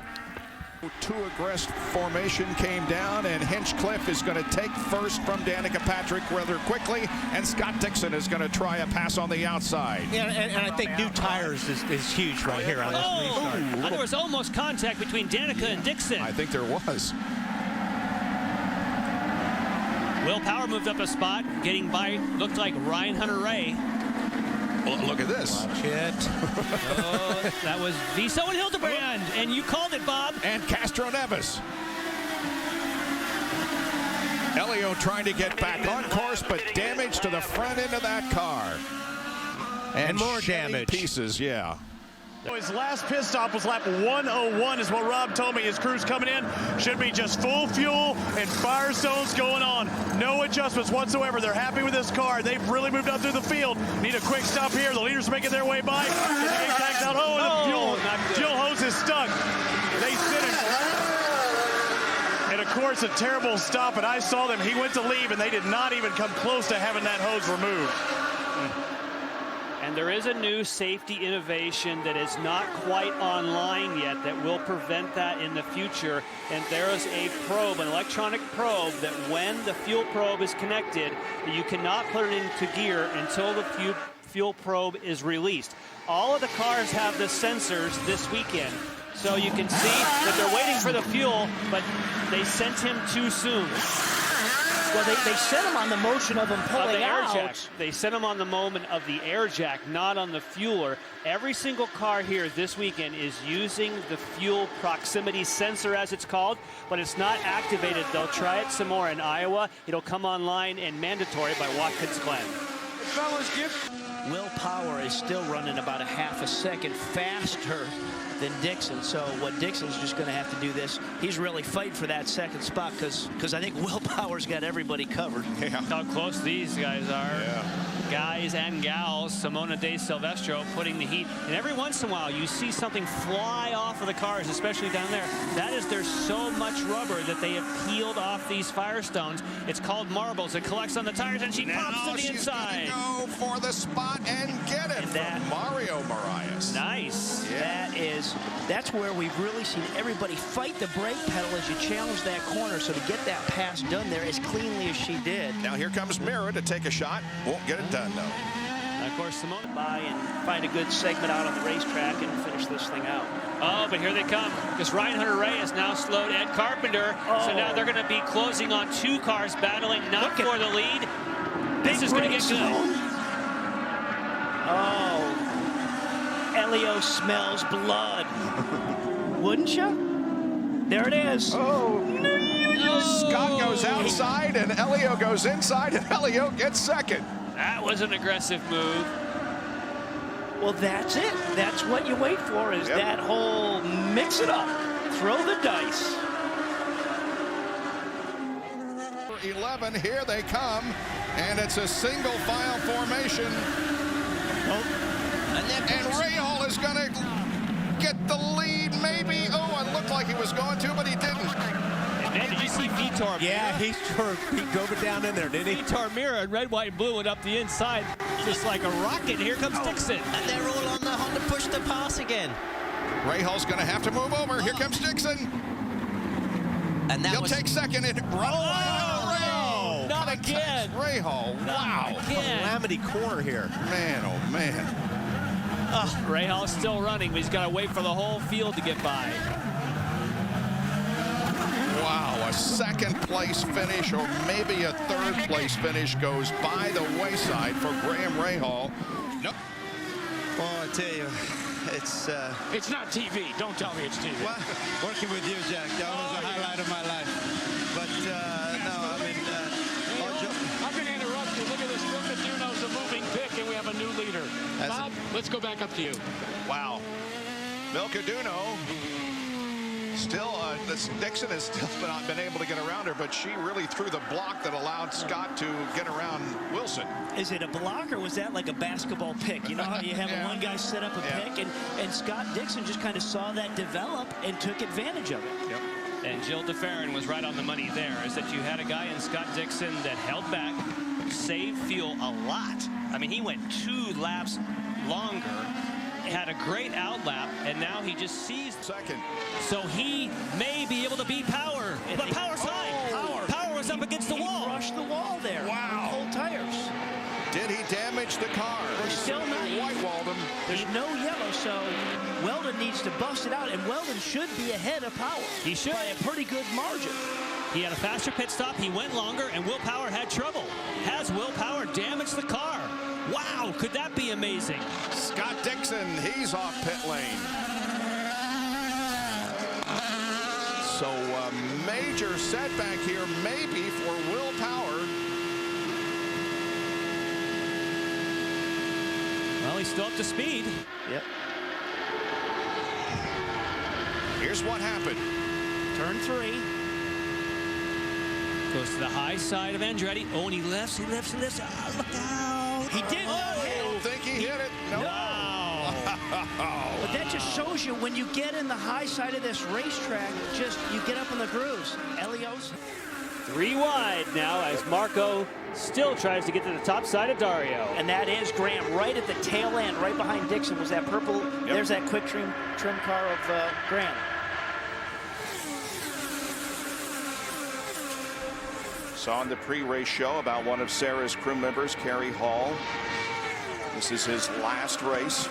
2 aggressive formation came down, and Hinchcliffe is going to take first from Danica Patrick rather quickly, and Scott Dixon is going to try a pass on the outside. Yeah, and I think new tires is huge right here on this restart. There was almost contact between Danica and Dixon. I think there was. Will Power moved up a spot, getting by, looked like Ryan Hunter-Ray. Look at this. Watch it. Oh, that was Viso and Hildebrand, and you called it, Bob. And Castro Neves. Elio trying to get back on course, but damage to the front end of that car. And more damage. Pieces, yeah. His last pit stop was lap 101 is what Rob told me. His crew's coming in. Should be just full fuel and Firestones going on. No adjustments whatsoever. They're happy with this car. They've really moved up through the field. Need a quick stop here. The leaders making their way by. Out. Oh, and the fuel hose is stuck. They sit in. And of course, a terrible stop. And I saw them. He went to leave, and they did not even come close to having that hose removed. And there is a new safety innovation that is not quite online yet that will prevent that in the future. And there is a probe, an electronic probe, that when the fuel probe is connected, you cannot put it into gear until the fuel probe is released. All of the cars have the sensors this weekend. So you can see that they're waiting for the fuel, but they sent him too soon. Well, they sent him on the motion of him pulling the air out. jack. They sent him on the moment of the air jack, not on the fueler. Every single car here this weekend is using the fuel proximity sensor, as it's called, but it's not activated. They'll try it some more in Iowa. It'll come online and mandatory by Watkins Glen. Will Power is still running about a half a second faster than Dixon. So what Dixon's just going to have to do this. He's really fighting for that second spot because I think Will Power's got everybody covered. Yeah. How close these guys are. Yeah. Guys and gals. Simona de Silvestro putting the heat. And every once in a while you see something fly off of the cars, especially down there. That is, there's so much rubber that they have peeled off these Firestones. It's called marbles. It collects on the tires, and she pops to the inside. Go for the spot and get it from Mario Marias. Nice. Yeah. That's where we've really seen everybody fight the brake pedal as you challenge that corner. So to get that pass done there as cleanly as she did. Now here comes Mira to take a shot. Won't get it done, though. And of course, Simone by and find a good segment out on the racetrack and finish this thing out. Oh, but here they come. Because Ryan Hunter-Reyes now slowed Ed Carpenter. Oh. So now they're going to be closing on two cars, battling not for the lead. This is going to get good. Oh. Elio smells blood. Wouldn't you? There it is. Oh. Scott goes outside and Elio goes inside, and Elio gets second. That was an aggressive move. Well, that's it. That's what you wait for, is that whole mix it up. Throw the dice. 11, here they come, and it's a single file formation. And Rahal is going to get the lead, maybe. Oh, it looked like he was going to, but he didn't. And then did you see Vitor? Yeah, he drove it down in there, didn't he? Vitor Mira in red, white, and blue went up the inside just like a rocket. Here comes Dixon. And they're all on the Honda push to pass again. Rahal's going to have to move over. Here comes Dixon. And that He'll take second and run Rahal. Not again. Rahal, wow. Calamity corner here. Man, oh man. Rahal's still running, but he's got to wait for the whole field to get by. Wow, a second place finish or maybe a third place finish goes by the wayside for Graham Rahal. Nope. Well, I tell you, It's not TV. Don't tell me it's TV. Well, working with you, Jack, that was a highlight of my life. But no, I mean, I'm going to interrupt you. Look at this. Bill Caduno's a moving pick, and we have a new leader. Bob, let's go back up to you. Wow. Bill Caduno. Still, Dixon has still not been able to get around her, but she really threw the block that allowed Scott to get around Wilson. Is it a block, or was that like a basketball pick? You know how you have one guy set up a pick, and Scott Dixon just kind of saw that develop and took advantage of it. Yep. And Jill DeFerrin was right on the money there, is that you had a guy in Scott Dixon that held back, saved fuel a lot. I mean, he went 2 laps longer, had a great outlap, and now he just sees second. So he may be able to beat Power, but Power's high. Power was up against the wall. He brushed the wall there. Wow. Cold tires. Did he damage the car? We're still not. Whitewalled him. There's no yellow, so Weldon needs to bust it out, and Weldon should be ahead of Power. He should. By a pretty good margin. He had a faster pit stop, he went longer, and Will Power had trouble. Has Will Power damaged the car? Wow, could that be amazing? Scott Dixon, he's off pit lane. So a major setback here maybe for Will Power. Well, he's still up to speed. Yep. Here's what happened. Turn 3. Goes to the high side of Andretti. Oh, and he lifts. Oh, look out. He did not hit I don't it. think he hit it. No. But that just shows you when you get in the high side of this racetrack, you get up in the grooves. Elios. 3 wide now as Marco still tries to get to the top side of Dario. And that is Graham right at the tail end, right behind Dixon was that purple. Yep. There's that quick trim car of Graham. Saw in the pre-race show about one of Sarah's crew members, Kerry Hall. This is his last race,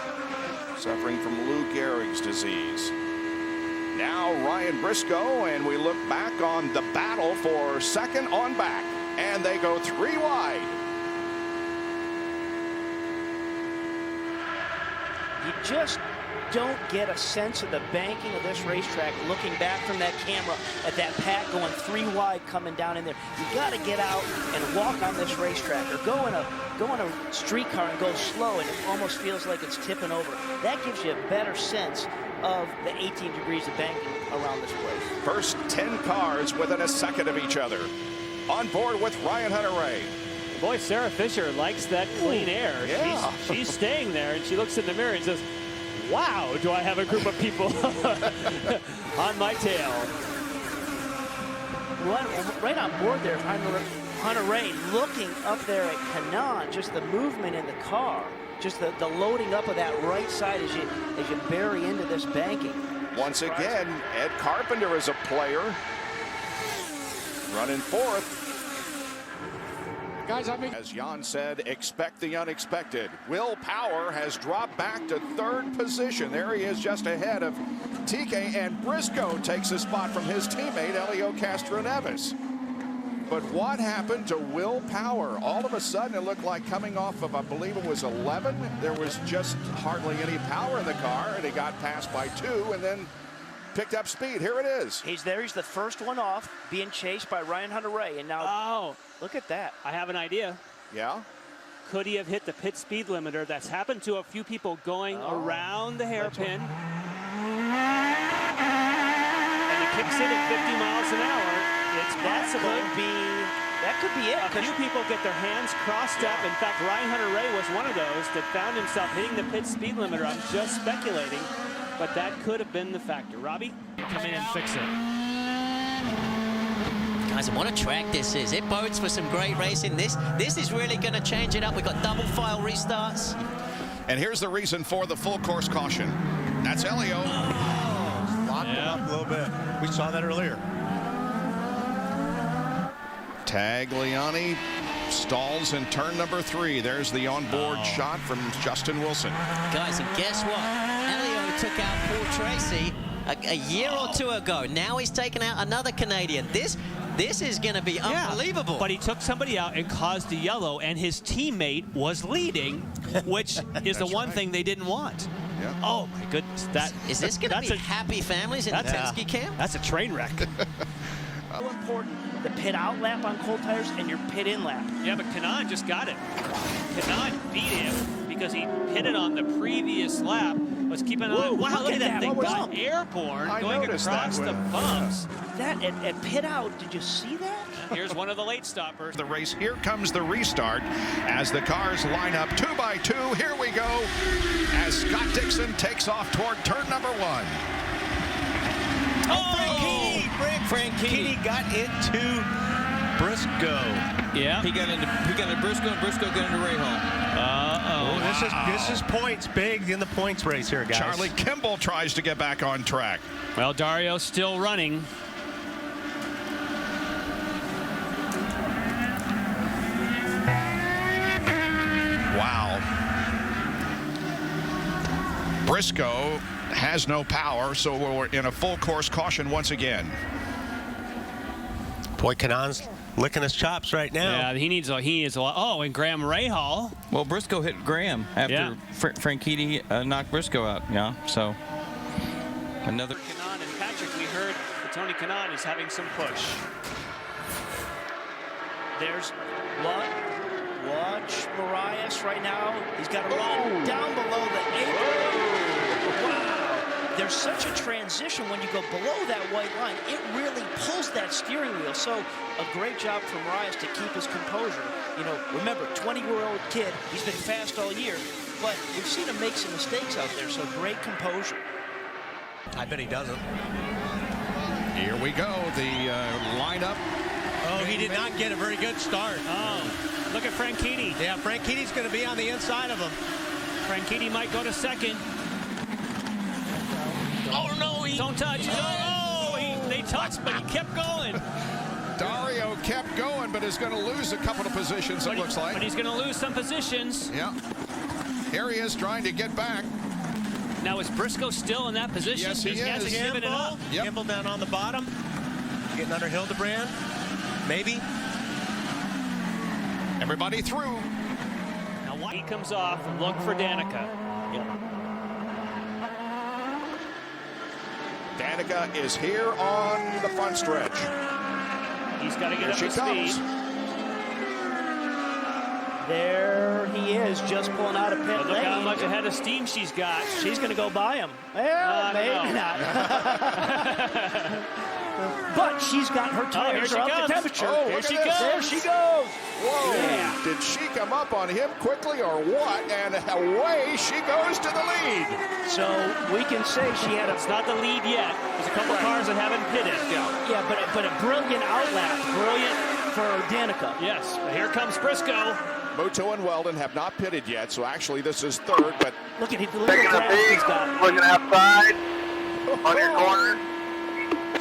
suffering from Lou Gehrig's disease. Now Ryan Briscoe, and we look back on the battle for second on back, and they go 3 wide. You just don't get a sense of the banking of this racetrack looking back from that camera at that pack going 3 wide coming down in there. You got to get out and walk on this racetrack or go in a streetcar and go slow, and it almost feels like it's tipping over. That gives you a better sense of the 18 degrees of banking around this place. First 10 cars within a second of each other. On board with Ryan Hunter-Reay. Boy, Sarah Fisher likes that clean air. Yeah. She's staying there, and she looks in the mirror and says, wow, do I have a group of people on my tail. Right on board there, Hunter-Reay looking up there at Kanaan, just the movement in the car, just the loading up of that right side as you bury into this banking. Once again, Ed Carpenter is a player. Running fourth. Guys, as Jan said, expect the unexpected. Will Power has dropped back to 3rd position. There he is just ahead of TK, and Briscoe takes a spot from his teammate Elio Castroneves. But what happened to Will Power? All of a sudden it looked like coming off of, I believe it was 11. There was just hardly any power in the car, and he got passed by 2 and then picked up speed. Here it is. He's there. He's the first one off, being chased by Ryan Hunter-Reay. And now, look at that. I have an idea. Yeah? Could he have hit the pit speed limiter? That's happened to a few people going around the hairpin. And he kicks it at 50 miles an hour. It's possible. That could be it. A few people get their hands crossed up. In fact, Ryan Hunter-Reay was one of those that found himself hitting the pit speed limiter. I'm just speculating. But that could have been the factor. Robbie, come in and fix it. Guys, and what a track this is. It bodes for some great racing. This is really going to change it up. We've got double file restarts. And here's the reason for the full course caution. That's Elio. Locked him up a little bit. We saw that earlier. Tagliani stalls in turn number 3. There's the onboard shot from Justin Wilson. Guys, and guess what? Elio took out Paul Tracy a year or 2 ago. Now he's taken out another Canadian. This is going to be unbelievable. But he took somebody out and caused a yellow, and his teammate was leading, which is the one thing they didn't want. Yeah. Oh, my goodness. Is this going to be happy families in the Penske camp? That's a train wreck. So important, the pit out lap on cold tires and your pit in lap. Yeah, but Kanaan just got it. Kanaan beat him because he hit it on the previous lap. Was keeping an eye. Wow, look at that thing. Got airborne going across the bumps. That at pit out, did you see that? Here's one of the late stoppers. The race, here comes the restart as the cars line up 2 by 2. Here we go as Scott Dixon takes off toward turn number 1. Franchitti got into Briscoe. Yeah. He got into Briscoe, and Briscoe got into Rahal. This is points big in the points race here, guys. Charlie Kimball tries to get back on track. Well, Dario's still running. Wow. Briscoe has no power, so we're in a full course caution once again. Boy, Kanaan's Licking his chops right now. Yeah, he needs a lot. Oh, and Graham Rahal. Well, Briscoe hit Graham after Franchitti knocked Briscoe out. Yeah, so another. Kanaan and Patrick, we heard that Tony Kanaan is having some push. There's watch Marias right now. He's got to run down below the apron. Wow. There's such a transition when you go below that white line. It really pulls that steering wheel. So a great job from Marias to keep his composure. You know, remember, 20-year-old kid. He's been fast all year, but we've seen him make some mistakes out there. So great composure. I bet he doesn't. Here we go. The lineup. Oh, he did not get a very good start. Oh, look at Franchitti. Yeah, Franchitti's going to be on the inside of him. Franchitti might go to second. Oh, no. Don't touch. They touched, but he kept going. Dario kept going, but is going to lose a couple of positions, it looks like. But he's going to lose some positions. Yeah. Here he is trying to get back. Now, is Briscoe still in that position? Yes, he is. Given it up. Yep. Gimbal down on the bottom. Getting under Hildebrand. Maybe. Everybody through. Now, when he comes off, look for Danica. Danica is here on the front stretch. He's got to get up to comes. speed. There he is, just pulling out of pit But look lane. how much ahead of steam she's got. She's going to go by him. Well, maybe not. But she's got her tires are up to temperature. Oh, There look she at goes. this. There she goes. Whoa. Yeah. Did she come up on him quickly or what? And away she goes to the lead. So we can say she had a... It's not the lead yet. There's a couple cars that haven't pitted. Yeah, but a brilliant outlap. Brilliant for Danica. Yes. Here comes Briscoe. Moto and Weldon have not pitted yet, so actually this is third, but... Look at him. Taking a peek, looking outside, on your corner.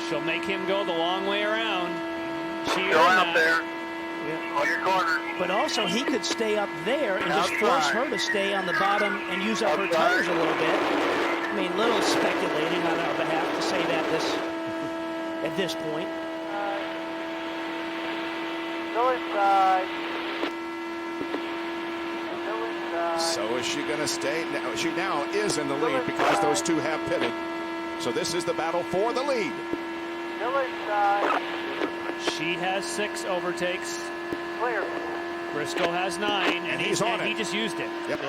She'll make him go the long way around. She Go out that. there, on your corner. But also, he could stay up there and just force her to stay on the bottom and use up her tires a little bit. I mean, little speculating on our behalf to say that at this point. Go inside. So is she going to stay? No, she now is in the lead because those two have pitted. So this is the battle for the lead. Go inside. She has 6 overtakes. Clear. Briscoe has 9, and he's on it. He just used it. Yep.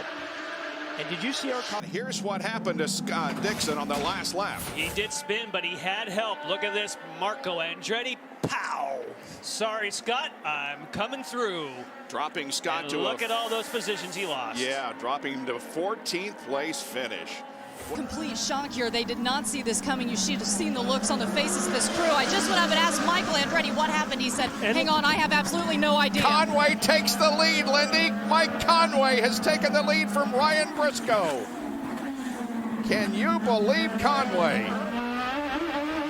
And did you see our... Here's what happened to Scott Dixon on the last lap. He did spin, but he had help. Look at this, Marco Andretti. Pow! Sorry, Scott, I'm coming through. Dropping Scott and to look at all those positions he lost. Yeah, dropping him to 14th place finish. Complete shock here. They did not see this coming. You should have seen the looks on the faces of this crew. I just went up and asked Michael Andretti what happened. He said, hang on, I have absolutely no idea. Conway takes the lead, Lindy. Mike Conway has taken the lead from Ryan Briscoe. Can you believe Conway?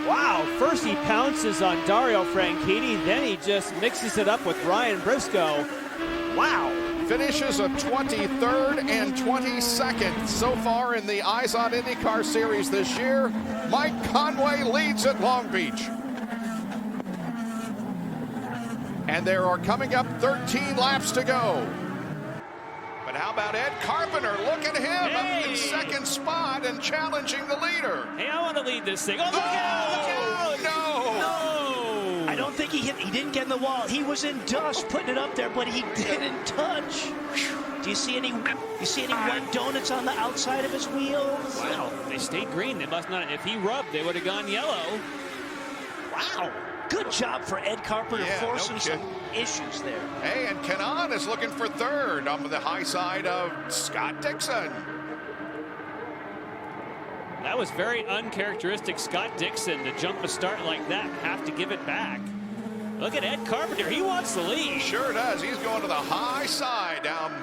Wow, first he pounces on Dario Franchitti, then he just mixes it up with Ryan Briscoe. Wow. Finishes a 23rd and 22nd so far in the Eyes on IndyCar series this year. Mike Conway leads at Long Beach. And there are coming up 13 laps to go. But how about Ed Carpenter? Look at him up in second spot and challenging the leader. Hey, I want to lead this thing. Oh, look out! No! I don't think he hit. He didn't get in the wall. He was in dust putting it up there, but he didn't touch. Do you see any? You see any white donuts on the outside of his wheels? Wow, they stayed green. They must not. If he rubbed, they would have gone yellow. Wow. Good job for Ed Carpenter forcing some issues there. Hey, and Kanaan is looking for third on the high side of Scott Dixon. That was very uncharacteristic Scott Dixon to jump a start like that, have to give it back. Look at Ed Carpenter, he wants the lead. Sure does, he's going to the high side down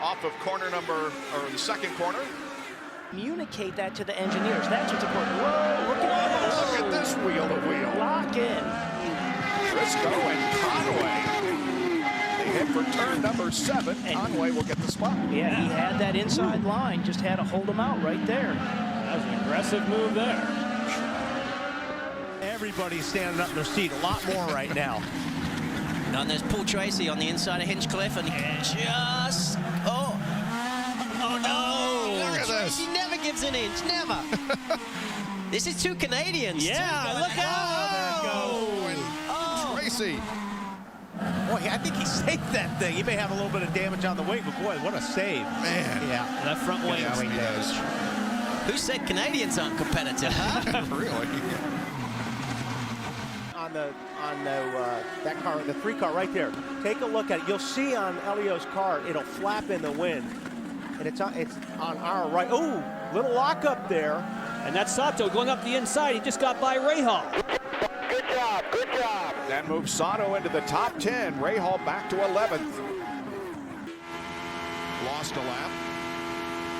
off of corner number, or the second corner. Communicate that to the engineers, that's what's important. Whoa, look at this. Look at this wheel to wheel. Lock in. Briscoe and Conway. They hit for turn number 7. And Conway will get the spot. Yeah, he had that inside line, just had to hold him out right there. That was an aggressive move there. Everybody's standing up in their seat a lot more right now. And there's Paul Tracy on the inside of Hinchcliffe, and just... Oh no! Look at this. Tracy never gives an inch, never. This is two Canadians. Yeah, look out! Oh, Tracy. Boy, I think he saved that thing. He may have a little bit of damage on the wing, but boy, what a save. Man. Yeah. That front wing. Yeah, he does. Who said Canadians aren't competitive, huh? Really? On that car, the 3 car right there. Take a look at it. You'll see on Elio's car, it'll flap in the wind. And it's on our right. Oh, little lock up there. And that's Sato going up the inside. He just got by Rahal. Good job, good job. That moves Sato into the top 10. Rahal back to 11th. Lost a lap.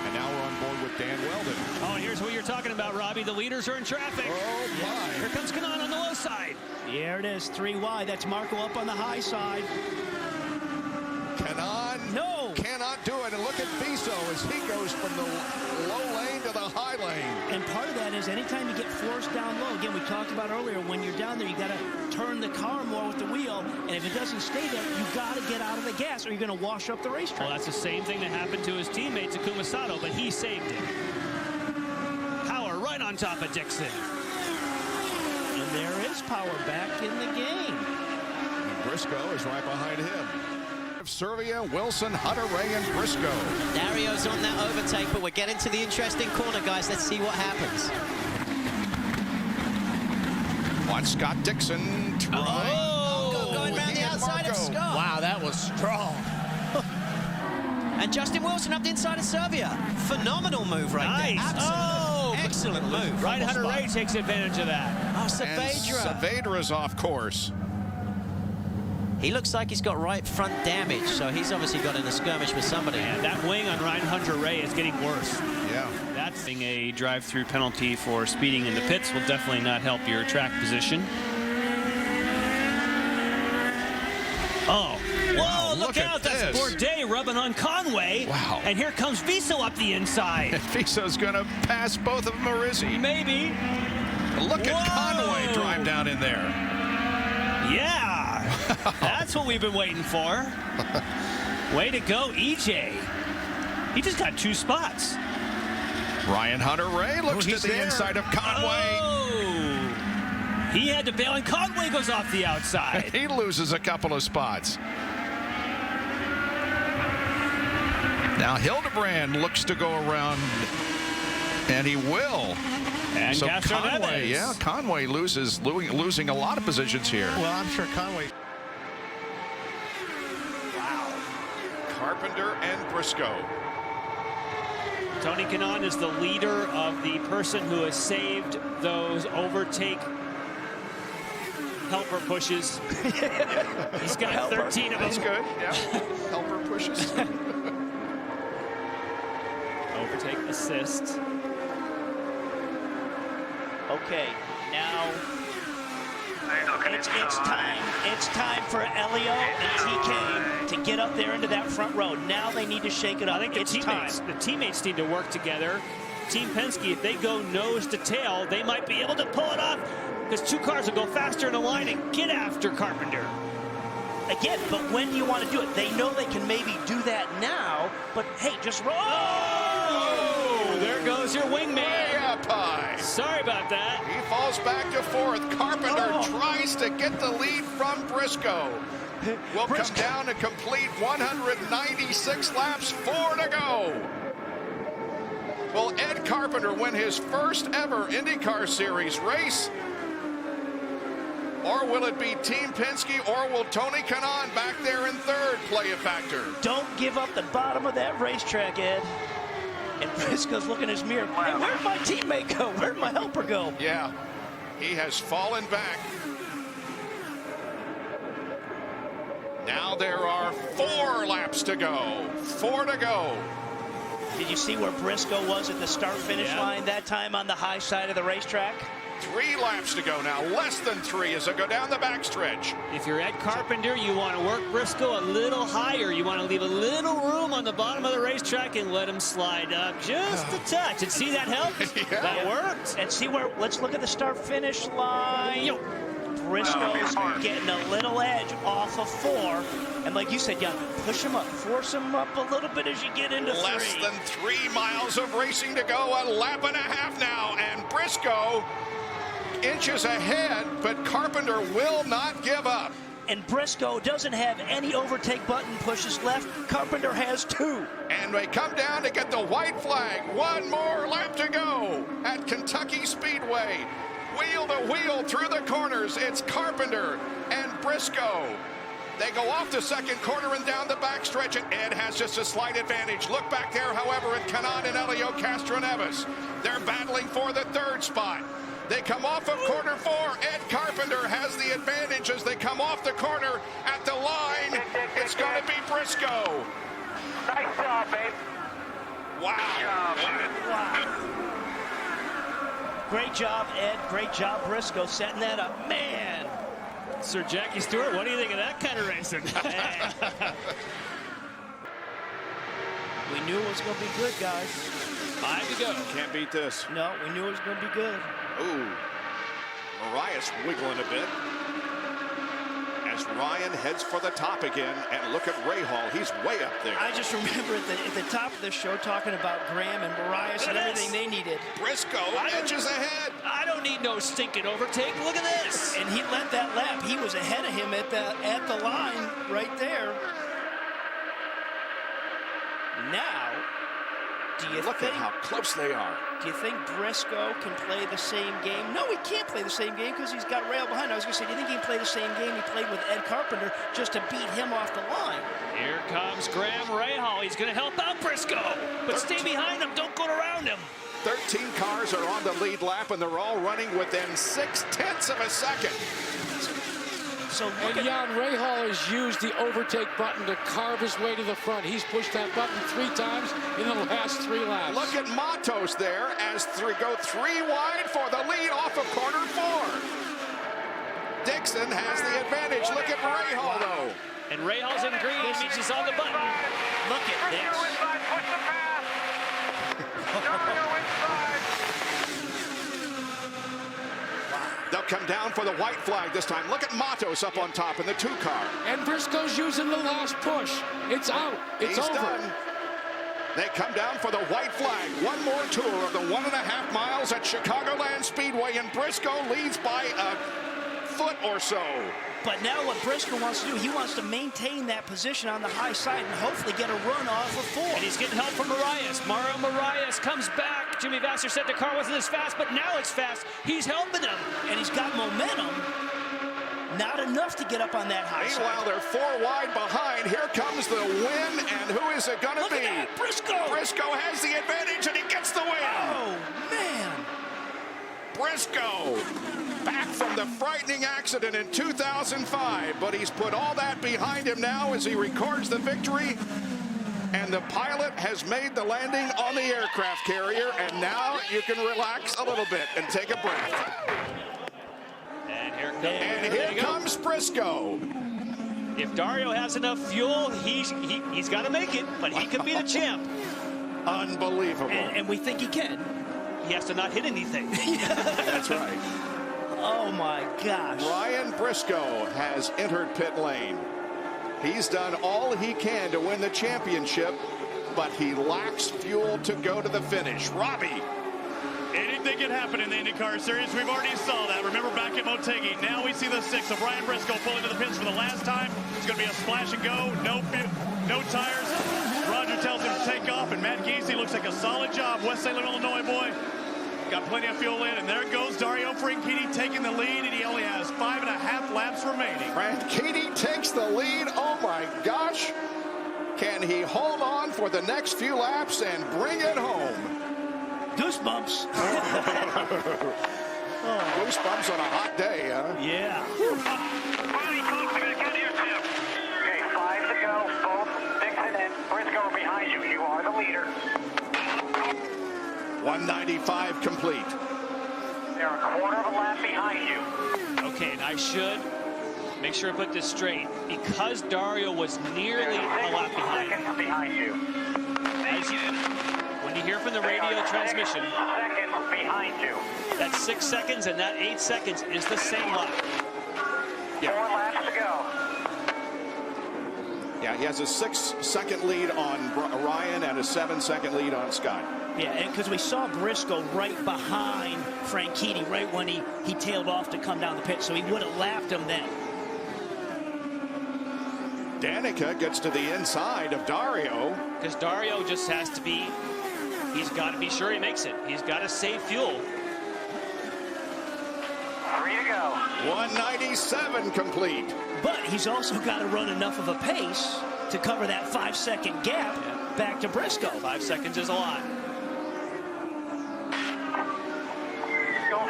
And now we're on board with Dan Weldon. Oh, and here's what you're talking about, Robbie. The leaders are in traffic. Oh, my. Here comes Kanan on the low side. There it is, 3 wide. That's Marco up on the high side. Kanan cannot do it. And look at Viso as he goes from the low lane to the high lane. And part of that is anytime you get forced down low, again, we talked about earlier, when you're down there, you got to turn the car more with the wheel. And if it doesn't stay there, you got to get out of the gas or you're going to wash up the racetrack. Well, that's the same thing that happened to his teammate, Takuma Sato, but he saved it. Power right on top of Dixon. And there is Power back in the game. And Briscoe is right behind him. Servia, Wilson, Hunter Ray, and Briscoe. Dario's on that overtake, but we're getting to the interesting corner, guys. Let's see what happens. Watch Scott Dixon try. Going around the outside of Scott. Wow, that was strong. And Justin Wilson up the inside of Servia. Phenomenal move right there. Absolutely. Excellent move. Right, Hunter Ray takes advantage of that. Oh, Saavedra. Saavedra's off course. He looks like he's got right front damage, so he's obviously got in a skirmish with somebody. And that wing on Ryan Hunter Ray is getting worse. Yeah. That's a drive-through penalty for speeding in the pits will definitely not help your track position. Oh, whoa, look out. That's Bourdais rubbing on Conway. Wow. And here comes Viso up the inside. Viso's going to pass both of them, Marizzi. Maybe. Look at Conway drive down in there. Yeah. That's what we've been waiting for. Way to go, EJ. He just got 2 spots. Ryan Hunter Ray looks to the inside of Conway. Oh. He had to bail, and Conway goes off the outside. He loses a couple of spots. Now Hildebrand looks to go around, and he will. And so Castro Conway, Neves. Conway losing a lot of positions here. Well, I'm sure Conway. Wow. Carpenter and Briscoe. Tony Kanaan is the leader of the person who has saved those overtake helper pushes. He's got 13 of them. That's good. Yeah. Helper pushes. Overtake assist. Okay, now it's time for Elio and TK to get up there into that front row. Now they need to shake it up. I think the teammates need to work together. Team Penske, if they go nose to tail, they might be able to pull it off because 2 cars will go faster in a line and get after Carpenter. Again, but when do you want to do it? They know they can maybe do that now, but hey, just roll. Oh, there goes your wingman. Way up high. Sorry about that. He falls back to 4th. Carpenter tries to get the lead from Briscoe. Will come down to complete 196 laps, 4 to go. Will Ed Carpenter win his first ever IndyCar Series race? Or will it be Team Penske, or will Tony Kanaan back there in 3rd play a factor? Don't give up the bottom of that racetrack, Ed. And Briscoe's looking in his mirror. Hey, where'd my teammate go? Where'd my helper go? Yeah, he has fallen back. Now there are 4 laps to go. 4 to go. Did you see where Briscoe was at the start-finish line that time on the high side of the racetrack? 3 laps to go now, less than 3 as they go down the backstretch. If you're Ed Carpenter, you want to work Briscoe a little higher. You want to leave a little room on the bottom of the racetrack and let him slide up just a touch. And see, that helped? Yeah. That worked. And see where, let's look at the start-finish line. Briscoe's getting a little edge off of 4. And like you said, yeah, push him up, force him up a little bit as you get into 3. Less than 3 miles of racing to go, a lap and a half now, and Briscoe inches ahead, but Carpenter will not give up. And Briscoe doesn't have any overtake button pushes left. Carpenter has 2. And they come down to get the white flag. 1 more lap to go at Kentucky Speedway. Wheel to wheel through the corners. It's Carpenter and Briscoe. They go off the second corner and down the backstretch, and Ed has just a slight advantage. Look back there, however, at Canan and Elio Castroneves. They're battling for the 3rd spot. They come off of corner 4. Ed Carpenter has the advantage as they come off the corner at the line. It's going to be Briscoe. Nice job, babe. Wow. Great job, Ed. Great job, Briscoe, setting that up. Man. Sir Jackie Stewart, what do you think of that kind of racing? We knew it was going to be good, guys. 5 to go. Can't beat this. No, we knew it was going to be good. Ooh. Mariah's wiggling a bit as Ryan heads for the top again. And look at Rahal. He's way up there. I just remember at the top of the show talking about Graham and Mariah and everything they needed. Briscoe edges ahead. I don't need no stinking overtake. Look at this. And he led that lap. He was ahead of him at the line right there. Now, do you look at how close they are? Do you think Briscoe can play the same game? No, he can't play the same game because he's got Rail behind. I was going to say, do you think he can play the same game he played with Ed Carpenter just to beat him off the line? Here comes Graham Rahal. He's going to help out Briscoe, but stay behind him. Don't go around him. 13 cars are on the lead lap, and they're all running within 0.6 of a second. So and Jan Rahal has used the overtake button to carve his way to the front. He's pushed that button 3 times in the last 3 laps. Look at Matos there as go 3 wide for the lead off of corner 4. Dixon has the advantage. Look at Rahal, though. And Rahal's in green. He's on the button. Look at this. They'll come down for the white flag this time. Look at Matos up on top in the 2 car. And Briscoe's using the last push. It's out. It's over. Done. They come down for the white flag. 1 more tour of the 1.5 miles at Chicagoland Speedway, and Briscoe leads by a foot or so. But now what Briscoe wants to do, he wants to maintain that position on the high side and hopefully get a run off of 4. And he's getting help from Marias. Mario Marias comes back. Jimmy Vasser said the car wasn't as fast, but now it's fast. He's helping him. And he's got momentum. Not enough to get up on that high Meanwhile, side. they're 4 wide behind. Here comes the win, and who is it going to be? At that, Briscoe! Briscoe has the advantage, and he gets the win. Oh, man. Briscoe, back from the frightening accident in 2005, but he's put all that behind him now as he records the victory. And the pilot has made the landing on the aircraft carrier, and now you can relax a little bit and take a breath. And here comes Briscoe. If Dario has enough fuel, he's got to make it, but he could be the champ. Unbelievable. And we think he can. He has to not hit anything. That's right. Oh, my gosh. Ryan Briscoe has entered pit lane. He's done all he can to win the championship, but he lacks fuel to go to the finish. Robbie. Anything can happen in the IndyCar Series. We've already saw that. Remember back at Motegi. Now we see the 6 of Ryan Briscoe pulling to the pits for the last time. It's going to be a splash and go. No tires. Roger tells him to take off, and Matt Giese looks like a solid job. West Salem, Illinois boy. Got plenty of fuel in, and there goes Dario Franchitti taking the lead, and he only has 5.5 laps remaining. Franchitti takes the lead. Oh, my gosh. Can he hold on for the next few laps and bring it home? Goosebumps. Goosebumps on a hot day, huh? Yeah. Okay, 5 to go. Both Dixon and Briscoe are behind you. You are the leader. 195 complete. They're a quarter of a lap behind you. Okay, and I should make sure I put this straight. Because Dario was nearly a lap behind. Seconds behind you. When you hear from the radio transmission, seconds behind you. That's 6 seconds, and that 8 seconds is the same lap. Yeah, he has a 6-second lead on Ryan and a 7-second lead on Scott. Yeah, because we saw Briscoe right behind Franchitti right when he tailed off to come down the pit, so he would have lapped him then. Danica gets to the inside of Dario. Because Dario just has to be, he's got to be sure he makes it. He's got to save fuel. 3 to go. 197 complete. But he's also got to run enough of a pace to cover that 5-second gap back to Briscoe. 5 seconds is a lot. Go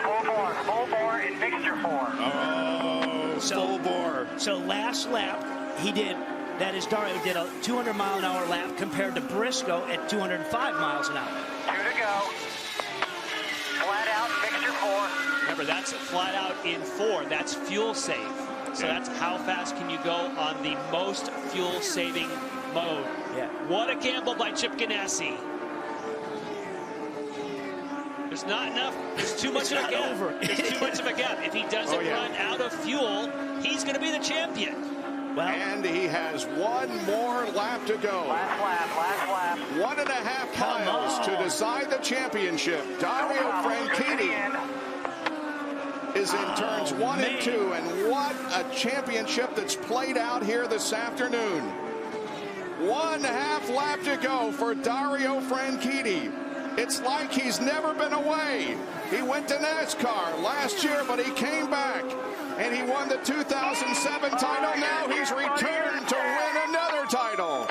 full bore in mixture 4. Oh, full bore. So last lap, he did, that is Dario did a 200-mile-an-hour lap compared to Briscoe at 205 miles an hour. 2 to go. Flat out, mixture 4. Remember, that's flat out in 4. That's fuel save. So that's how fast can you go on the most fuel-saving mode. Yeah. What a gamble by Chip Ganassi. There's not enough. There's too much of a gap. There's too much of a gap. If he doesn't run out of fuel, he's going to be the champion. Well, and he has one more lap to go. Last lap. 1.5 miles to decide the championship. Dario Franchitti is in turns 1 and 2, and what a championship that's played out here this afternoon. 1.5 lap to go for Dario Franchitti. It's like he's never been away. He went to NASCAR last year, but he came back, and he won the 2007 title. Now he's returned to win another title.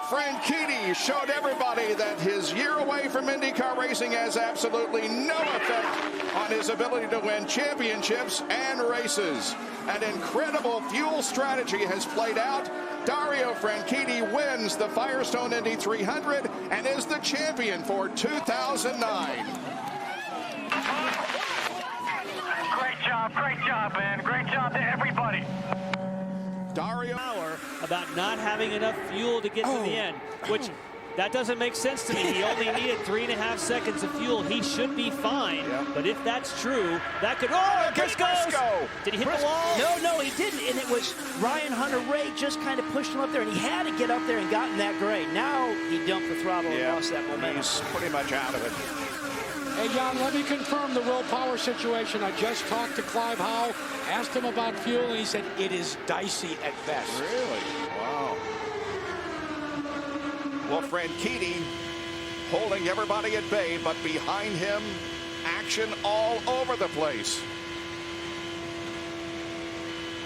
Franchitti showed everybody that his year away from IndyCar racing has absolutely no effect on his ability to win championships and races. An incredible fuel strategy has played out. Dario Franchitti wins the Firestone Indy 300 and is the champion for 2009. Great job, man. Great job to everybody. Dario about not having enough fuel to get to the end, which that doesn't make sense to me. He only needed 3.5 seconds of fuel. He should be fine. But if that's true, that could. Oh, Briscoe! Did he hit the wall? No, he didn't. And it was Ryan Hunter-Reay just kind of pushed him up there, and he had to get up there and got in that grade. Now he dumped the throttle and lost that momentum. He's pretty much out of it. Hey, Jan, let me confirm the willpower situation. I just talked to Clive Howe, asked him about fuel, and he said it is dicey at best. Really? Wow. Well, Franchitti holding everybody at bay, but behind him, action all over the place.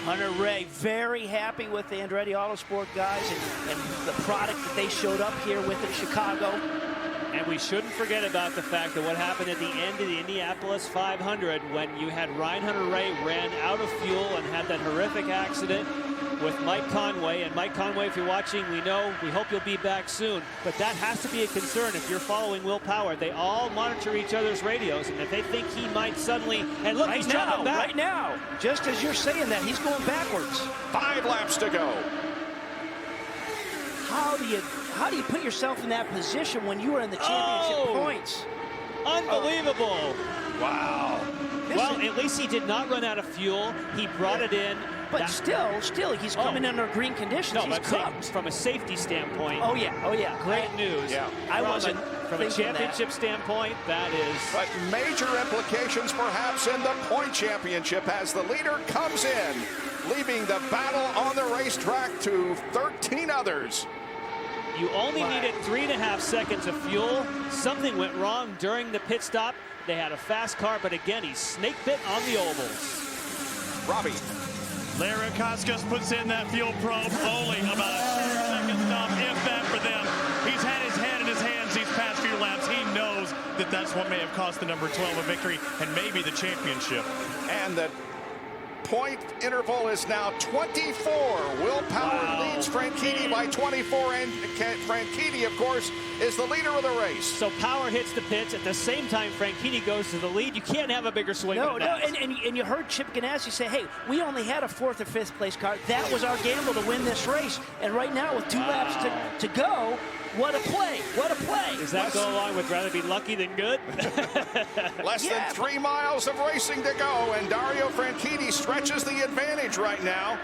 Hunter-Reay very happy with the Andretti Autosport guys and the product that they showed up here with in Chicago. And we shouldn't forget about the fact that what happened at the end of the Indianapolis 500 when you had Ryan Hunter-Reay ran out of fuel and had that horrific accident with Mike Conway. And Mike Conway, if you're watching, we hope you'll be back soon. But that has to be a concern if you're following Will Power. They all monitor each other's radios, and if they think he might suddenly, and look, he's dropping back. Right now, just as you're saying that, he's going backwards. 5 laps to go. How do you put yourself in that position when you are in the championship points? Unbelievable. Wow. Well, at least he did not run out of fuel. He brought it in. But still, he's coming under green conditions. No, he's but from a safety standpoint. Oh yeah. Great news. Yeah. I wasn't from a championship standpoint, that is. But major implications perhaps in the point championship as the leader comes in, leaving the battle on the racetrack to 13 others. You only needed 3.5 seconds of fuel. Something went wrong during the pit stop. They had a fast car, but again, he snake bit on the ovals. Robbie. Larry Koskas puts in that fuel probe, only about a 10-second stop, if that, for them. He's had his head in his hands these past few laps. He knows that that's what may have cost the number 12 a victory and maybe the championship. And the point interval is now 24. Will Power leads Franchitti by 24, and Franchitti, of course, is the leader of the race. So Power hits the pits at the same time Franchitti goes to the lead. You can't have a bigger swing. And you heard Chip Ganassi say, hey, we only had a 4th or 5th place car. That was our gamble to win this race. And right now, with 2 laps to go, what a play. What a play. Does that go along with rather be lucky than good? Less than 3 miles of racing to go, and Dario Franchitti stretches the advantage right now.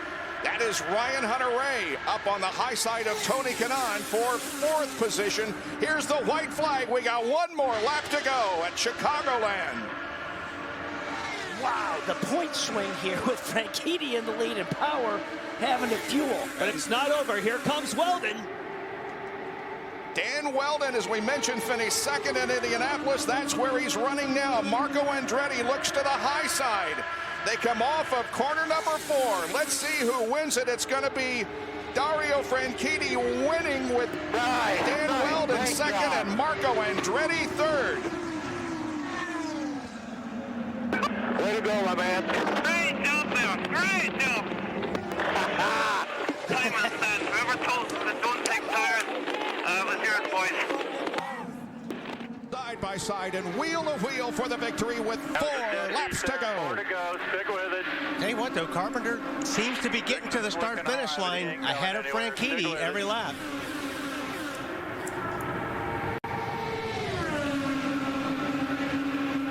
That is Ryan Hunter-Reay up on the high side of Tony Kanaan for 4th position. Here's the white flag. We got one more lap to go at Chicagoland. Wow, the point swing here with Franchitti in the lead and Power having to fuel. But it's not over. Here comes Weldon. Dan Weldon, as we mentioned, finished 2nd in Indianapolis. That's where he's running now. Marco Andretti looks to the high side. They come off of corner number 4. Let's see who wins it. It's going to be Dario Franchitti winning with Dan Weldon 2nd and Marco Andretti 3rd. Way to go, my man. Great job there. Great job. Time well spent. Whoever told us that don't take tires was yours, boys. Side by side and wheel to wheel for the victory with 4 laps to go. 4 to go. Stick with it. Tell you what, though, Carpenter seems to be getting to the start-finish line ahead of Franchitti every lap.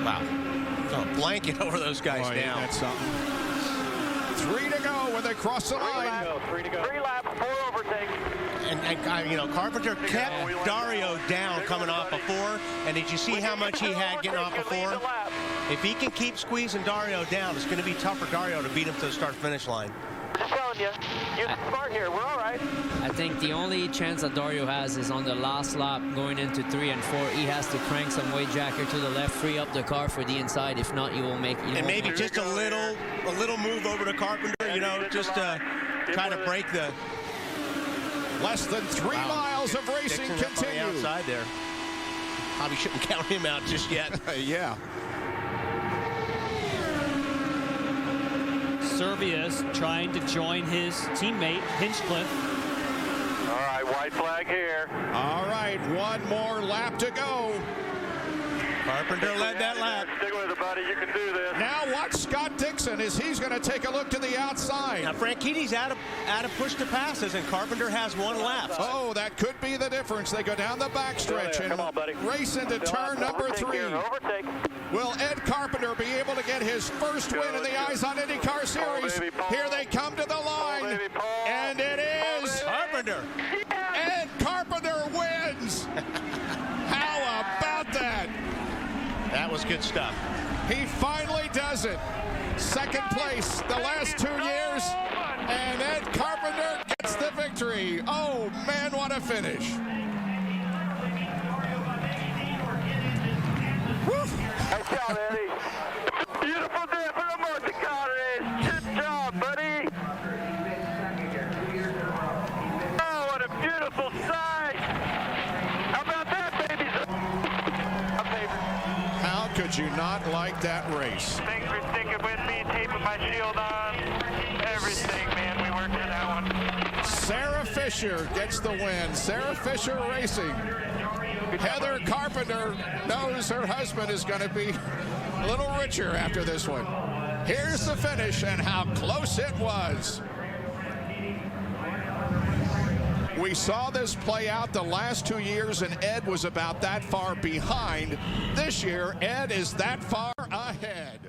Wow. A blanket over those guys now. That's something. 3 to go when they cross the line. 3 to go. 3 laps, 4 overtakes. And you know, Carpenter kept Dario down coming off of 4. And did you see how much he had getting off of 4? If he can keep squeezing Dario down, it's going to be tough for Dario to beat him to the start-finish line. Just telling you, you're smart here. We're all right. I think the only chance that Dario has is on the last lap going into 3 and 4. He has to crank some weight jacker to the left, free up the car for the inside. If not, you will make. And maybe just a little move over to Carpenter. You know, just try to break the. Less than 3 miles of racing continue. Outside there. Probably shouldn't count him out just yet. Yeah. Servius trying to join his teammate, Hinchcliffe. All right, white flag here. All right, one more lap to go. Carpenter led that lap. Stick with it, buddy. You can do this. Now watch Scott Dixon as he's going to take a look to the outside. Now Franchitti's out of push to passes, and Carpenter has 1 lap. Oh, that could be the difference. They go down the backstretch and race into turn number 3. Overtake. Will Ed Carpenter be able to get his first win in the Eyes on IndyCar Series? Here they come to the line, and it is Carpenter. Ed Carpenter wins. How about that? That was good stuff. He finally does it. 2nd place the last 2 years, and Ed Carpenter gets the victory. Oh, man, what a finish. Nice job, Eddie. Beautiful day for the Motegi race. Good job, buddy. Oh, what a beautiful sight. How about that, baby? How could you not like that race? Thanks for sticking with me, taping my shield on. Everything, man. We worked for that one. Sarah Fisher gets the win. Sarah Fisher Racing. Heather Carpenter knows her husband is going to be a little richer after this one. Here's the finish and how close it was. We saw this play out the last 2 years, and Ed was about that far behind. This year, Ed is that far ahead.